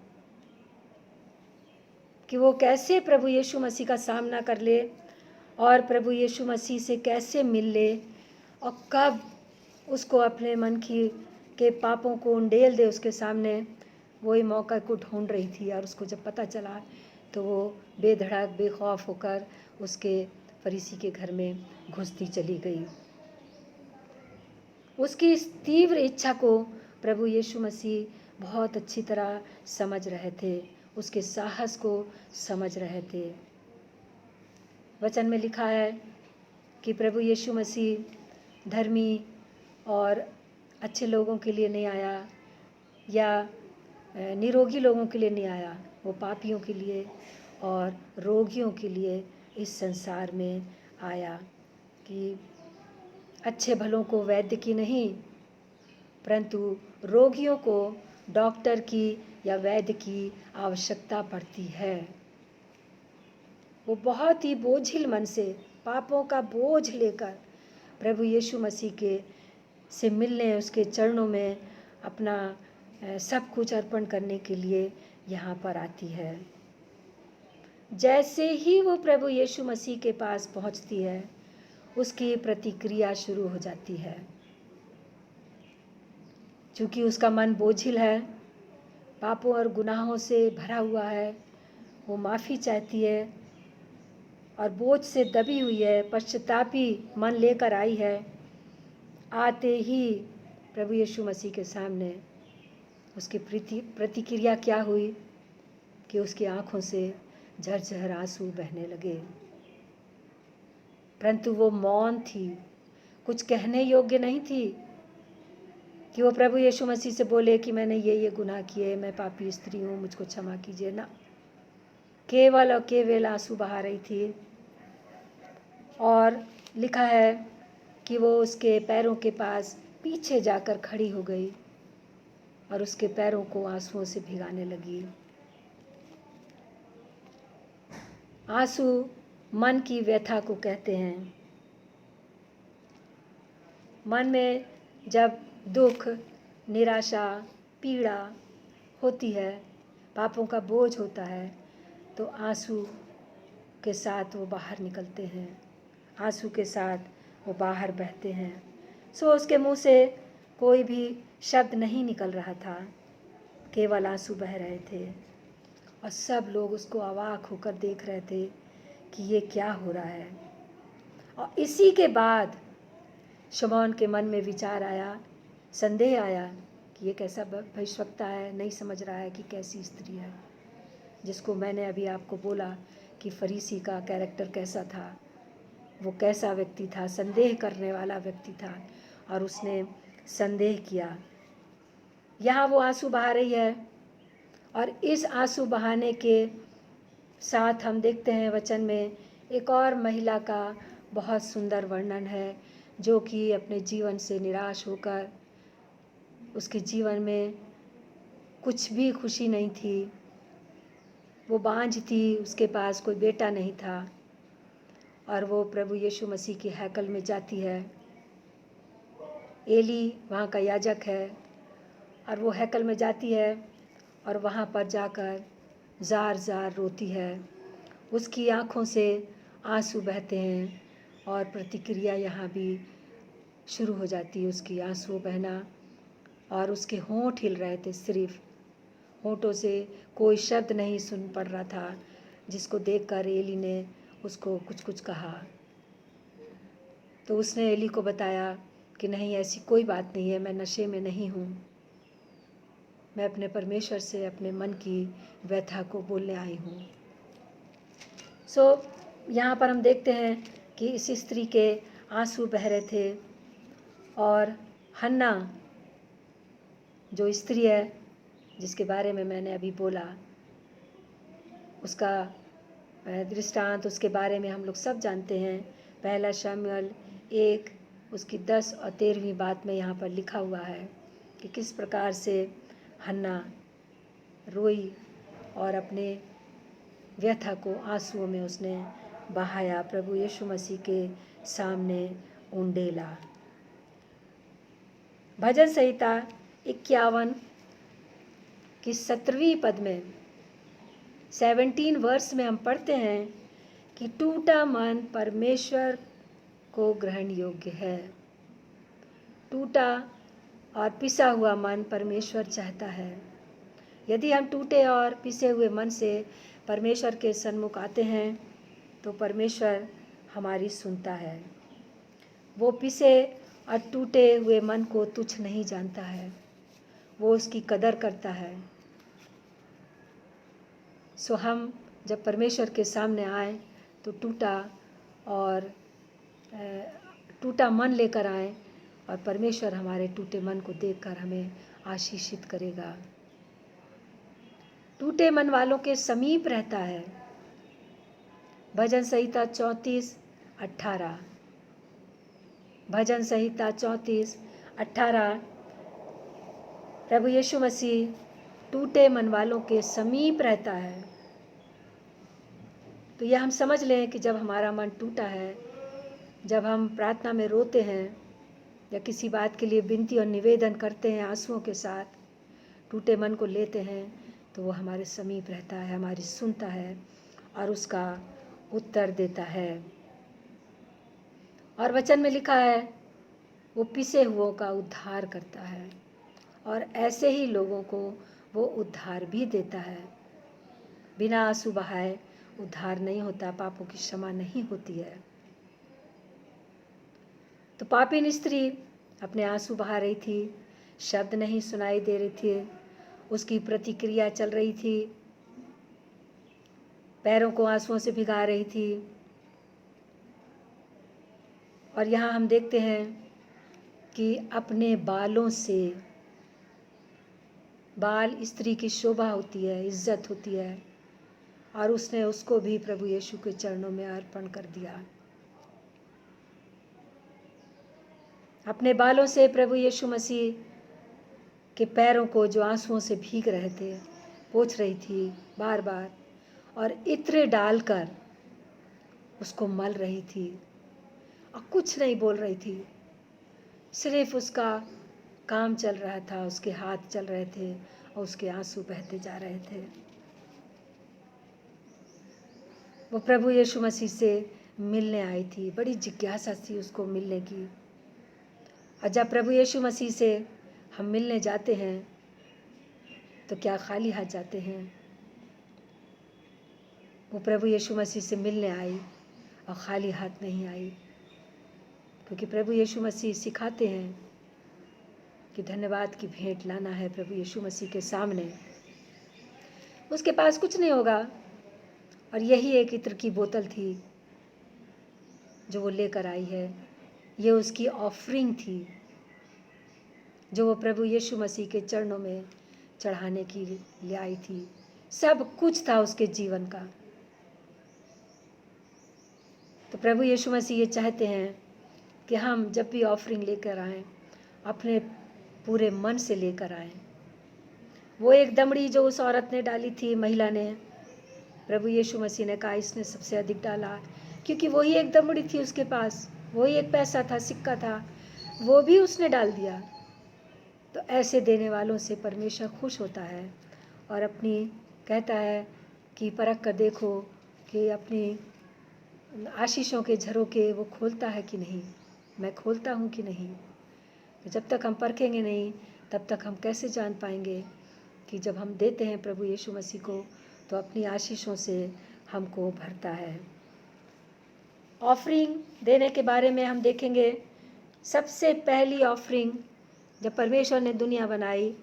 कि वो कैसे प्रभु यीशु मसीह का सामना कर ले और प्रभु यीशु मसीह से कैसे मिल ले, और कब उसको अपने मन के पापों को उंडेल दे उसके सामने। वही मौका को ढूंढ रही थी। और उसको जब पता चला तो वो बेधड़क बेखौफ होकर उसके फरीसी के घर में घुसती चली गई। उसकी इस तीव्र इच्छा को प्रभु यीशु मसीह बहुत अच्छी तरह समझ रहे थे, उसके साहस को समझ रहे थे। वचन में लिखा है कि प्रभु यीशु मसीह धर्मी और अच्छे लोगों के लिए नहीं आया या निरोगी लोगों के लिए नहीं आया, वो पापियों के लिए और रोगियों के लिए इस संसार में आया, कि अच्छे भलों को वैद्य की नहीं, परंतु रोगियों को डॉक्टर की या वैद्य की आवश्यकता पड़ती है। वो बहुत ही बोझिल मन से, पापों का बोझ लेकर प्रभु यीशु मसीह के से मिलने, उसके चरणों में अपना सब कुछ अर्पण करने के लिए यहाँ पर आती है। जैसे ही वो प्रभु यीशु मसीह के पास पहुँचती है, उसकी प्रतिक्रिया शुरू हो जाती है। चूँकि उसका मन बोझिल है, पापों और गुनाहों से भरा हुआ है, वो माफ़ी चाहती है और बोझ से दबी हुई है, पश्चातापी मन लेकर आई है। आते ही प्रभु यीशु मसीह के सामने उसकी प्रतिक्रिया क्या हुई कि उसकी आँखों से झरझर आंसू बहने लगे, परंतु वो मौन थी, कुछ कहने योग्य नहीं थी कि वो प्रभु यीशु मसीह से बोले कि मैंने ये गुनाह किए, मैं पापी स्त्री हूँ, मुझको क्षमा कीजिए ना। केवल और केवल आंसू बहा रही थी। और लिखा है कि वो उसके पैरों के पास पीछे जाकर खड़ी हो गई और उसके पैरों को आंसुओं से भिगाने लगी। आंसू मन की व्यथा को कहते हैं। मन में जब दुख, निराशा, पीड़ा होती है, पापों का बोझ होता है, तो आंसू के साथ वो बाहर निकलते हैं, आंसू के साथ वो बाहर बहते हैं। सो उसके मुंह से कोई भी शब्द नहीं निकल रहा था, केवल आंसू बह रहे थे और सब लोग उसको अवाक होकर देख रहे थे कि ये क्या हो रहा है। और इसी के बाद शमौन के मन में विचार आया, संदेह आया कि ये कैसा भविष्यवक्ता है, नहीं समझ रहा है कि कैसी स्त्री है, जिसको मैंने अभी आपको बोला कि फरीसी का कैरेक्टर कैसा था, वो कैसा व्यक्ति था, संदेह करने वाला व्यक्ति था, और उसने संदेह किया। यहाँ वो आंसू बहा रही है और इस आंसू बहाने के साथ हम देखते हैं वचन में एक और महिला का बहुत सुंदर वर्णन है, जो कि अपने जीवन से निराश होकर, उसके जीवन में कुछ भी खुशी नहीं थी। वो बांझ थी, उसके पास कोई बेटा नहीं था, और वो प्रभु यीशु मसीह की हैकल में जाती है। एली वहाँ का याजक है, और वो हैकल में जाती है और वहाँ पर जाकर जार जार रोती है। उसकी आँखों से आंसू बहते हैं, और प्रतिक्रिया यहाँ भी शुरू हो जाती है, उसकी आंसू बहना, और उसके होंठ हिल रहे थे। सिर्फ होंठों से कोई शब्द नहीं सुन पड़ रहा था, जिसको देखकर एली ने उसको कुछ कुछ कहा। तो उसने एली को बताया कि नहीं, ऐसी कोई बात नहीं है, मैं नशे में नहीं हूँ, मैं अपने परमेश्वर से अपने मन की व्यथा को बोलने आई हूँ। यहाँ पर हम देखते हैं कि इस स्त्री के आंसू बह रहे थे, और हन्ना जो स्त्री है जिसके बारे में मैंने अभी बोला, उसका दृष्टांत, उसके बारे में हम लोग सब जानते हैं। पहला शमूएल 1 उसकी 10 और 13वीं बात में यहाँ पर लिखा हुआ है कि किस प्रकार से हन्ना रोई और अपने व्यथा को आंसुओं में उसने बहाया, प्रभु यीशु मसीह के सामने उंडेला। भजन संहिता 51 की 17वीं पद में 17 वर्ष में हम पढ़ते हैं कि टूटा मन परमेश्वर को ग्रहण योग्य है। टूटा और पिसा हुआ मन परमेश्वर चाहता है। यदि हम टूटे और पिसे हुए मन से परमेश्वर के सन्मुख आते हैं तो परमेश्वर हमारी सुनता है। वो पिसे और टूटे हुए मन को तुच्छ नहीं जानता है, वो उसकी कदर करता है। सो हम जब परमेश्वर के सामने आए तो टूटा मन लेकर आए, और परमेश्वर हमारे टूटे मन को देखकर हमें आशीषित करेगा। टूटे मन वालों के समीप रहता है। भजन संहिता 34:18, भजन संहिता 34:18, प्रभु यीशु मसीह टूटे मन वालों के समीप रहता है। तो यह हम समझ लें कि जब हमारा मन टूटा है, जब हम प्रार्थना में रोते हैं या किसी बात के लिए विनती और निवेदन करते हैं आंसुओं के साथ, टूटे मन को लेते हैं, तो वो हमारे समीप रहता है, हमारी सुनता है और उसका उत्तर देता है। और वचन में लिखा है वो पिसे हुओं का उद्धार करता है, और ऐसे ही लोगों को वो उद्धार भी देता है। बिना आंसू बहाए उद्धार नहीं होता, पापों की क्षमा नहीं होती है। तो पापीन स्त्री अपने आंसू बहा रही थी, शब्द नहीं सुनाई दे रहे थे, उसकी प्रतिक्रिया चल रही थी, पैरों को आंसुओं से भिगा रही थी। और यहाँ हम देखते हैं कि अपने बालों से, बाल स्त्री की शोभा होती है, इज्जत होती है, और उसने उसको भी प्रभु यीशु के चरणों में अर्पण कर दिया। अपने बालों से प्रभु यीशु मसीह के पैरों को जो आंसुओं से भीग रहे थे पोंछ रही थी बार बार, और इत्र डालकर उसको मल रही थी, और कुछ नहीं बोल रही थी। सिर्फ उसका काम चल रहा था, उसके हाथ चल रहे थे और उसके आंसू बहते जा रहे थे। वो प्रभु यीशु मसीह से मिलने आई थी, बड़ी जिज्ञासा थी उसको मिलने की। और जब प्रभु यीशु मसीह से हम मिलने जाते हैं तो क्या खाली हाथ जाते हैं? वो प्रभु यीशु मसीह से मिलने आई और खाली हाथ नहीं आई, क्योंकि प्रभु यीशु मसीह सिखाते हैं कि धन्यवाद की भेंट लाना है प्रभु यीशु मसीह के सामने। उसके पास कुछ नहीं होगा, और यही एक इत्र की बोतल थी जो वो लेकर आई है। ये उसकी ऑफरिंग थी जो वो प्रभु यीशु मसीह के चरणों में चढ़ाने की ले आई थी। सब कुछ था उसके जीवन का, प्रभु यीशु मसीह ये चाहते हैं कि हम जब भी ऑफरिंग लेकर आएँ अपने पूरे मन से लेकर आएँ। वो एक दमड़ी जो उस औरत ने डाली थी, महिला ने, प्रभु यीशु मसीह ने कहा इसने सबसे अधिक डाला, क्योंकि वही एक दमड़ी थी उसके पास, वही एक पैसा था, सिक्का था, वो भी उसने डाल दिया। तो ऐसे देने वालों से परमेश्वर खुश होता है और अपनी कहता है कि परख कर देखो कि अपनी आशीषों के झरोखे वो खोलता है कि नहीं, मैं खोलता हूँ कि नहीं। तो जब तक हम परखेंगे नहीं तब तक हम कैसे जान पाएंगे कि जब हम देते हैं प्रभु यीशु मसीह को तो अपनी आशीषों से हमको भरता है। ऑफरिंग देने के बारे में हम देखेंगे। सबसे पहली ऑफरिंग जब परमेश्वर ने दुनिया बनाई,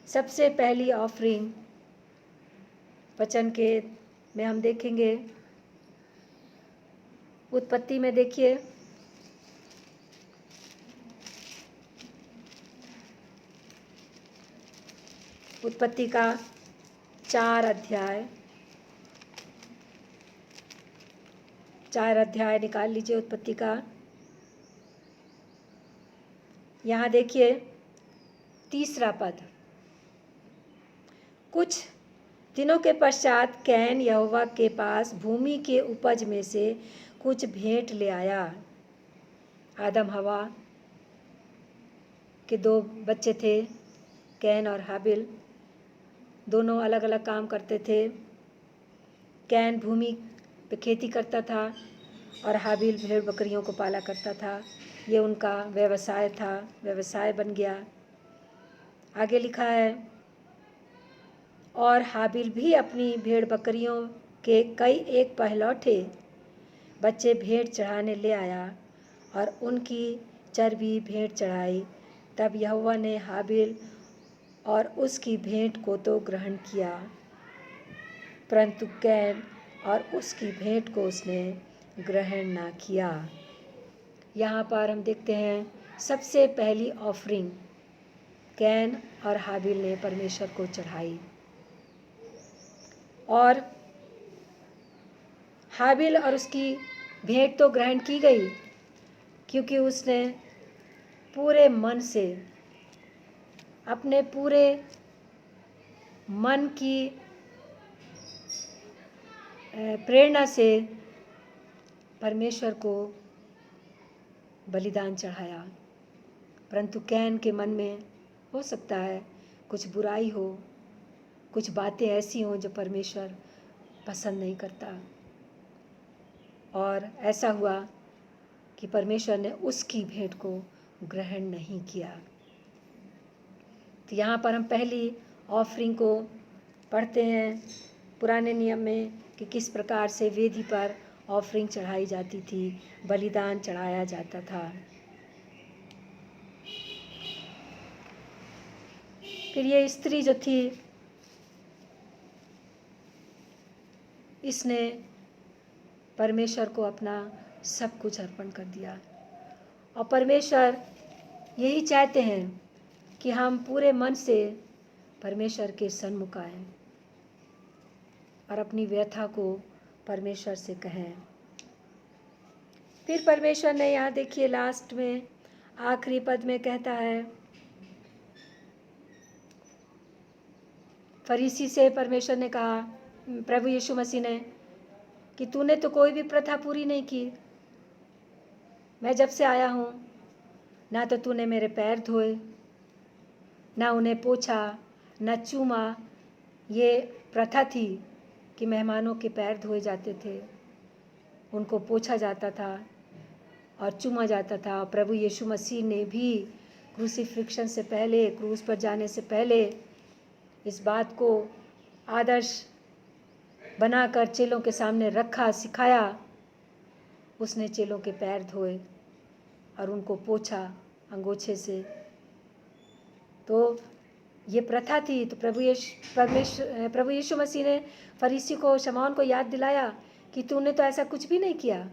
सबसे पहली ऑफरिंग वचन के में हम देखेंगे, उत्पत्ति में देखिए, उत्पत्ति का 4 अध्याय निकाल लीजिए उत्पत्ति का। यहाँ देखिए 3 पद। कुछ दिनों के पश्चात कैन यहोवा के पास भूमि के उपज में से कुछ भेंट ले आया। आदम हवा के 2 बच्चे थे, कैन और हाबिल। दोनों अलग अलग काम करते थे। कैन भूमि पे खेती करता था और हाबिल भेड़ बकरियों को पाला करता था। ये उनका व्यवसाय था, व्यवसाय बन गया। आगे लिखा है, और हाबिल भी अपनी भेड़ बकरियों के कई एक पहलौठे बच्चे भेंट चढ़ाने ले आया और उनकी चर्बी भेंट चढ़ाई। तब यहोवा ने हाबिल और उसकी भेंट को तो ग्रहण किया, परंतु कैन और उसकी भेंट को उसने ग्रहण ना किया। यहाँ पर हम देखते हैं सबसे पहली ऑफरिंग कैन और हाबिल ने परमेश्वर को चढ़ाई। और हाबिल और उसकी भेंट तो ग्रहण की गई क्योंकि उसने पूरे मन से, अपने पूरे मन की प्रेरणा से परमेश्वर को बलिदान चढ़ाया। परंतु कैन के मन में हो सकता है कुछ बुराई हो, कुछ बातें ऐसी हों जो परमेश्वर पसंद नहीं करता, और ऐसा हुआ कि परमेश्वर ने उसकी भेंट को ग्रहण नहीं किया। तो यहाँ पर हम पहली ऑफरिंग को पढ़ते हैं पुराने नियम में कि किस प्रकार से वेदी पर ऑफरिंग चढ़ाई जाती थी, बलिदान चढ़ाया जाता था। फिर ये स्त्री जो थी, इसने परमेश्वर को अपना सब कुछ अर्पण कर दिया। और परमेश्वर यही चाहते हैं कि हम पूरे मन से परमेश्वर के सन्मुख आएं और अपनी व्यथा को परमेश्वर से कहें। फिर परमेश्वर ने यहाँ देखिए लास्ट में आखिरी पद में कहता है, फरीसी से परमेश्वर ने कहा, प्रभु यीशु मसीह ने, कि तूने तो कोई भी प्रथा पूरी नहीं की। मैं जब से आया हूँ ना तो तूने मेरे पैर धोए, ना उन्हें पोछा, ना चूमा। ये प्रथा थी कि मेहमानों के पैर धोए जाते थे, उनको पोछा जाता था और चूमा जाता था। और प्रभु यीशु मसीह ने भी क्रूसिफिक्शन से पहले, क्रूस पर जाने से पहले इस बात को आदर्श बनाकर चेलों के सामने रखा, सिखाया। उसने चेलों के पैर धोए और उनको पोछा अंगोछे से। तो ये प्रथा थी। तो प्रभु यीशु मसीह ने फरीसी को, शमौन को याद दिलाया कि तूने तो ऐसा कुछ भी नहीं किया,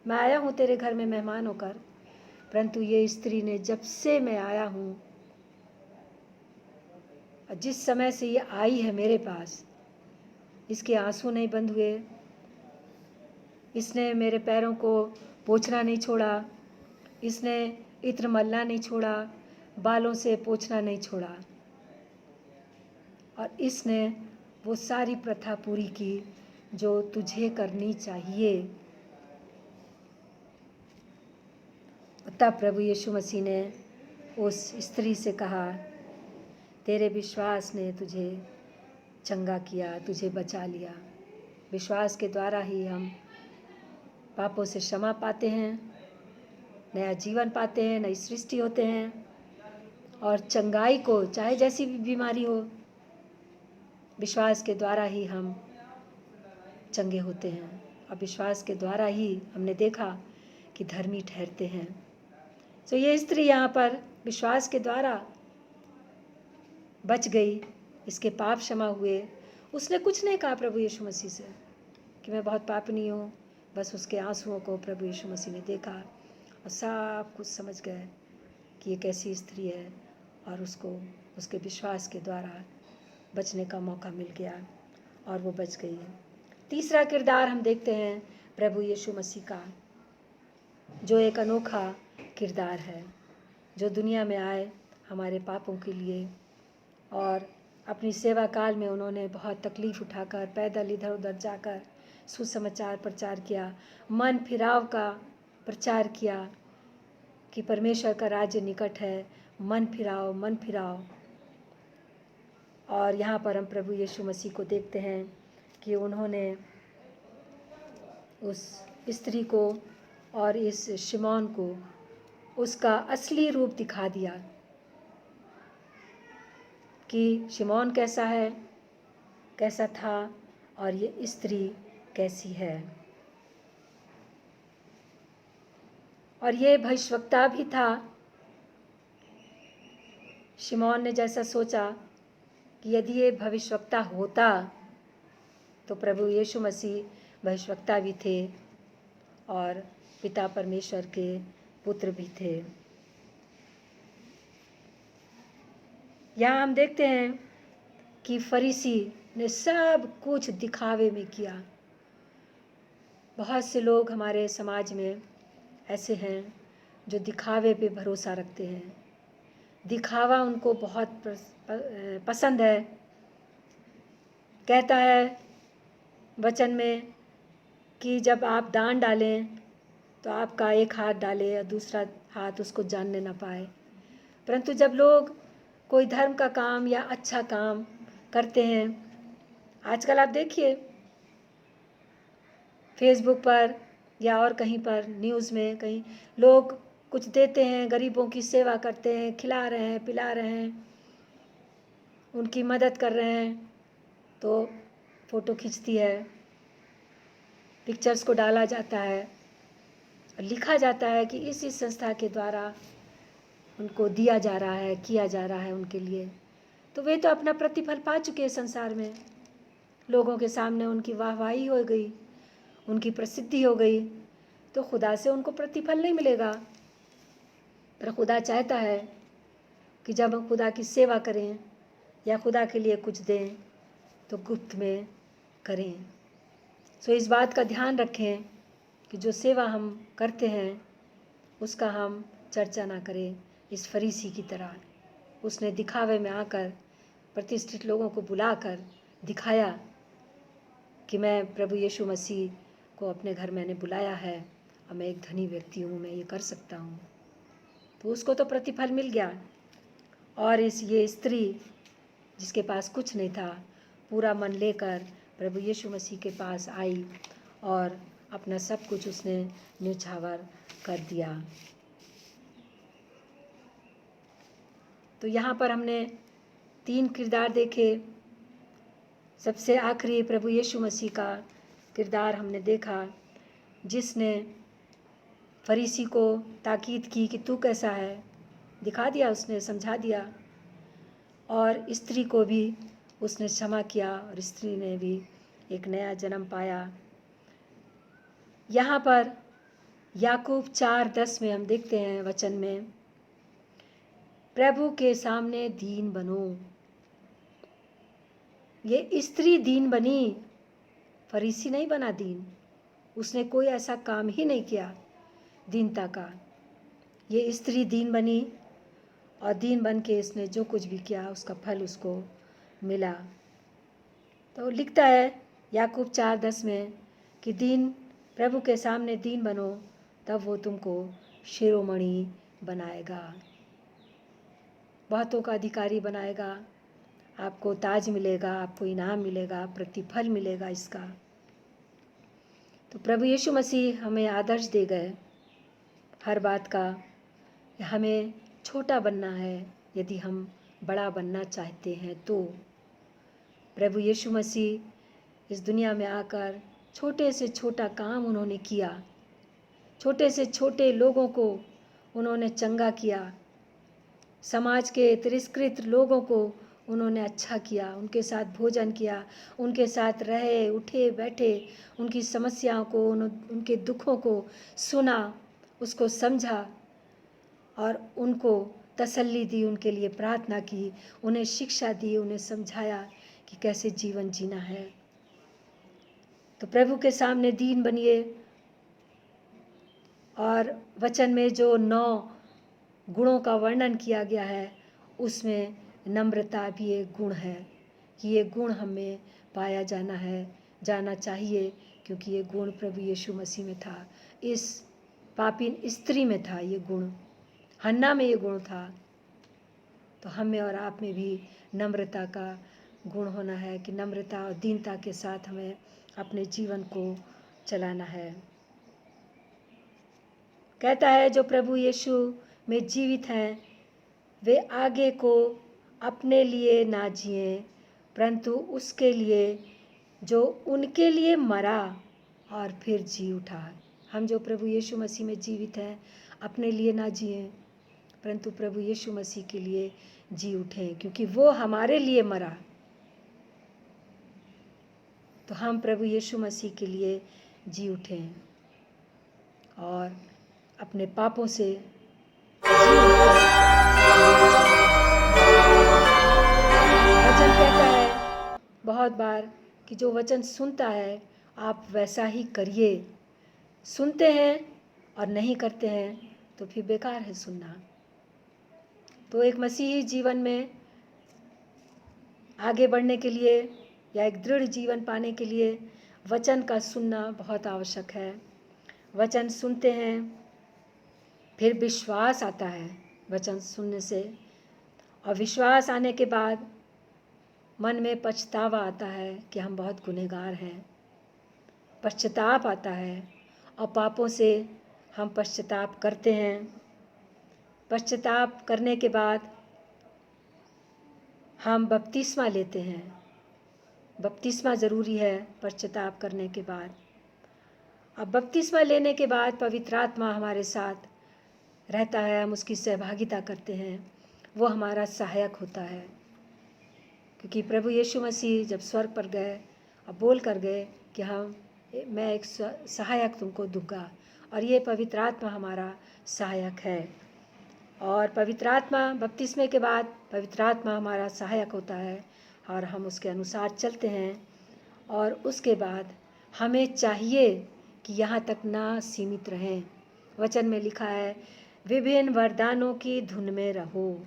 मैं आया हूँ तेरे घर में मेहमान होकर। परंतु ये स्त्री ने, जब से मैं आया हूँ, जिस समय से ये आई है मेरे पास, इसके आंसू नहीं बंद हुए, इसने मेरे पैरों को पोंछना नहीं छोड़ा, इसने इत्र मलना नहीं छोड़ा, बालों से पोंछना नहीं छोड़ा, और इसने वो सारी प्रथा पूरी की जो तुझे करनी चाहिए। तब प्रभु यीशु मसीह ने उस स्त्री से कहा, तेरे विश्वास ने तुझे चंगा किया, तुझे बचा लिया। विश्वास के द्वारा ही हम पापों से क्षमा पाते हैं, नया जीवन पाते हैं, नई सृष्टि होते हैं, और चंगाई को, चाहे जैसी भी बीमारी हो, विश्वास के द्वारा ही हम चंगे होते हैं। और विश्वास के द्वारा ही हमने देखा कि धर्मी ठहरते हैं। तो ये स्त्री यहाँ पर विश्वास के द्वारा बच गई, इसके पाप क्षमा हुए। उसने कुछ नहीं कहा प्रभु यीशु मसीह से कि मैं बहुत पापनी हूँ, बस उसके आंसुओं को प्रभु यीशु मसीह ने देखा और सब कुछ समझ गए कि ये कैसी स्त्री है, और उसको उसके विश्वास के द्वारा बचने का मौका मिल गया और वो बच गई। तीसरा किरदार हम देखते हैं प्रभु यीशु मसीह का, जो एक अनोखा किरदार है, जो दुनिया में आए हमारे पापों के लिए, और अपनी सेवा काल में उन्होंने बहुत तकलीफ़ उठाकर पैदल इधर उधर जाकर सुसमाचार प्रचार किया, मन फिराव का प्रचार किया कि परमेश्वर का राज्य निकट है, मन फिराओ, मन फिराओ। और यहाँ पर हम प्रभु यीशु मसीह को देखते हैं कि उन्होंने उस स्त्री को और इस शिमौन को उसका असली रूप दिखा दिया कि शिमौन कैसा है, कैसा था, और ये स्त्री कैसी है। और ये भविष्यवक्ता भी था। शिमौन ने जैसा सोचा कि यदि ये भविष्यवक्ता होता तो प्रभु यीशु मसीह भविष्यवक्ता भी थे और पिता परमेश्वर के पुत्र भी थे। यहाँ हम देखते हैं कि फरीसी ने सब कुछ दिखावे में किया। बहुत से लोग हमारे समाज में ऐसे हैं जो दिखावे पे भरोसा रखते हैं। दिखावा उनको बहुत पसंद है। कहता है वचन में कि जब आप दान डालें तो आपका एक हाथ डालें और दूसरा हाथ उसको जानने ना पाए। परंतु जब लोग कोई धर्म का काम या अच्छा काम करते हैं, आजकल आप देखिए फेसबुक पर या और कहीं पर न्यूज़ में कहीं लोग कुछ देते हैं, गरीबों की सेवा करते हैं, खिला रहे हैं, पिला रहे हैं, उनकी मदद कर रहे हैं, तो फ़ोटो खींचती है, पिक्चर्स को डाला जाता है और लिखा जाता है कि इस संस्था के द्वारा उनको दिया जा रहा है, किया जा रहा है उनके लिए। तो वे तो अपना प्रतिफल पा चुके हैं संसार में, लोगों के सामने उनकी वाहवाही हो गई, उनकी प्रसिद्धि हो गई, तो खुदा से उनको प्रतिफल नहीं मिलेगा। पर खुदा चाहता है कि जब हम खुदा की सेवा करें या खुदा के लिए कुछ दें तो गुप्त में करें। सो इस बात का ध्यान रखें कि जो सेवा हम करते हैं उसका हम चर्चा ना करें। इस फरीसी की तरह उसने दिखावे में आकर प्रतिष्ठित लोगों को बुलाकर दिखाया कि मैं प्रभु यीशु मसीह को अपने घर मैंने बुलाया है और मैं एक धनी व्यक्ति हूँ, मैं ये कर सकता हूँ। तो उसको तो प्रतिफल मिल गया। और ये स्त्री जिसके पास कुछ नहीं था, पूरा मन लेकर प्रभु यीशु मसीह के पास आई और अपना सब कुछ उसने न्यौछावर कर दिया। तो यहाँ पर हमने 3 किरदार देखे। सबसे आखिरी प्रभु यीशु मसीह का किरदार हमने देखा, जिसने फरीसी को ताकीद की कि तू कैसा है, दिखा दिया, उसने समझा दिया, और स्त्री को भी उसने क्षमा किया और स्त्री ने भी एक नया जन्म पाया। यहाँ पर याकूब 4:10 में हम देखते हैं वचन में, प्रभु के सामने दीन बनो। ये स्त्री दीन बनी, फरीसी नहीं बना दीन। उसने कोई ऐसा काम ही नहीं किया दीनता का। ये स्त्री दीन बनी और दीन बन के इसने जो कुछ भी किया उसका फल उसको मिला। तो लिखता है याकूब 4:10 में कि दीन प्रभु के सामने दीन बनो, तब वो तुमको शिरोमणि बनाएगा, बहुतों का अधिकारी बनाएगा, आपको ताज मिलेगा, आपको इनाम मिलेगा, प्रतिफल मिलेगा इसका। तो प्रभु यीशु मसीह हमें आदर्श दे गए हर बात का। हमें छोटा बनना है यदि हम बड़ा बनना चाहते हैं तो। प्रभु यीशु मसीह इस दुनिया में आकर छोटे से छोटा काम उन्होंने किया, छोटे से छोटे लोगों को उन्होंने चंगा किया, समाज के तिरस्कृत लोगों को उन्होंने अच्छा किया, उनके साथ भोजन किया, उनके साथ रहे, उठे बैठे, उनकी समस्याओं को, उनके दुखों को सुना, उसको समझा और उनको तसल्ली दी, उनके लिए प्रार्थना की, उन्हें शिक्षा दी, उन्हें समझाया कि कैसे जीवन जीना है। तो प्रभु के सामने दीन बनिए। और वचन में जो 9 गुणों का वर्णन किया गया है उसमें नम्रता भी एक गुण है कि ये गुण हमें पाया जाना चाहिए, क्योंकि ये गुण प्रभु यीशु मसीह में था, इस पापीन स्त्री में था ये गुण, हन्ना में ये गुण था। तो हमें और आप में भी नम्रता का गुण होना है कि नम्रता और दीनता के साथ हमें अपने जीवन को चलाना है। कहता है जो प्रभु यीशु में जीवित हैं वे आगे को अपने लिए ना जिए, परंतु उसके लिए जो उनके लिए मरा और फिर जी उठा। हम जो प्रभु यीशु मसीह में जीवित हैं अपने लिए ना जिए, परंतु प्रभु यीशु मसीह के लिए जी उठें, क्योंकि वो हमारे लिए मरा। तो हम प्रभु यीशु मसीह के लिए जी उठें और अपने पापों से वचन कहता है बहुत बार कि जो वचन सुनता है आप वैसा ही करिए। सुनते हैं और नहीं करते हैं तो फिर बेकार है सुनना। तो एक मसीही जीवन में आगे बढ़ने के लिए या एक दृढ़ जीवन पाने के लिए वचन का सुनना बहुत आवश्यक है। वचन सुनते हैं, फिर विश्वास आता है वचन सुनने से, और विश्वास आने के बाद मन में पछतावा आता है कि हम बहुत गुनहगार हैं। पश्चाताप आता है और पापों से हम पश्चाताप करते हैं। पश्चाताप करने के बाद हम बपतिस्मा लेते हैं। बपतिस्मा ज़रूरी है पश्चाताप करने के बाद। अब बपतिस्मा लेने के बाद पवित्र आत्मा हमारे साथ रहता है, हम उसकी सहभागिता करते हैं, वो हमारा सहायक होता है। क्योंकि प्रभु यीशु मसीह जब स्वर्ग पर गए और बोल कर गए कि मैं एक सहायक तुमको दूंगा, और ये पवित्र आत्मा हमारा सहायक है। और पवित्र आत्मा बपतिस्मे के बाद पवित्र आत्मा हमारा सहायक होता है और हम उसके अनुसार चलते हैं। और उसके बाद हमें चाहिए कि यहाँ तक ना सीमित रहें। वचन में लिखा है विभिन्न वरदानों की धुन में रहो।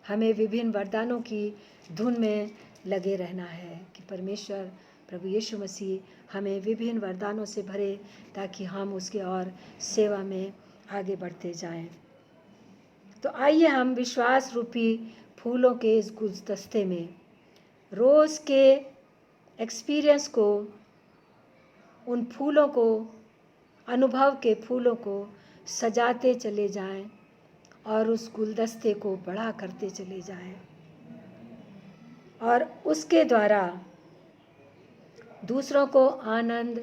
हमें विभिन्न वरदानों की धुन में लगे रहना है कि परमेश्वर प्रभु यीशु मसीह हमें विभिन्न वरदानों से भरे, ताकि हम उसके और सेवा में आगे बढ़ते जाएं। तो आइए हम विश्वास रूपी फूलों के इस गुलदस्ते में रोज़ के एक्सपीरियंस को, उन फूलों को, अनुभव के फूलों को सजाते चले जाएं और उस गुलदस्ते को बड़ा करते चले जाएं, और उसके द्वारा दूसरों को आनंद,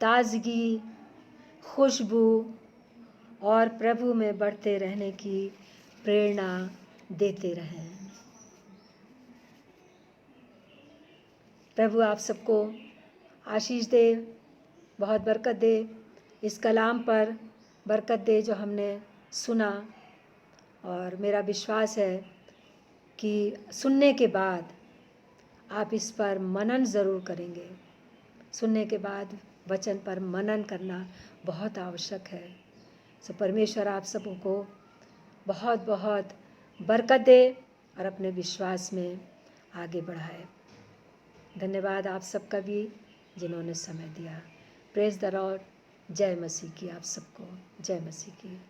ताजगी, खुशबू और प्रभु में बढ़ते रहने की प्रेरणा देते रहें। प्रभु आप सबको आशीष दे, बहुत बरकत दे। इस कलाम पर बरकत दे जो हमने सुना, और मेरा विश्वास है कि सुनने के बाद आप इस पर मनन ज़रूर करेंगे, सुनने के बाद वचन पर मनन करना बहुत आवश्यक है। सो परमेश्वर आप सबको बहुत बहुत बरकत दे और अपने विश्वास में आगे बढ़ाए। धन्यवाद आप सबका भी जिन्होंने समय दिया। Praise the Lord. जय मसीह की आप सबको, जय मसीह की।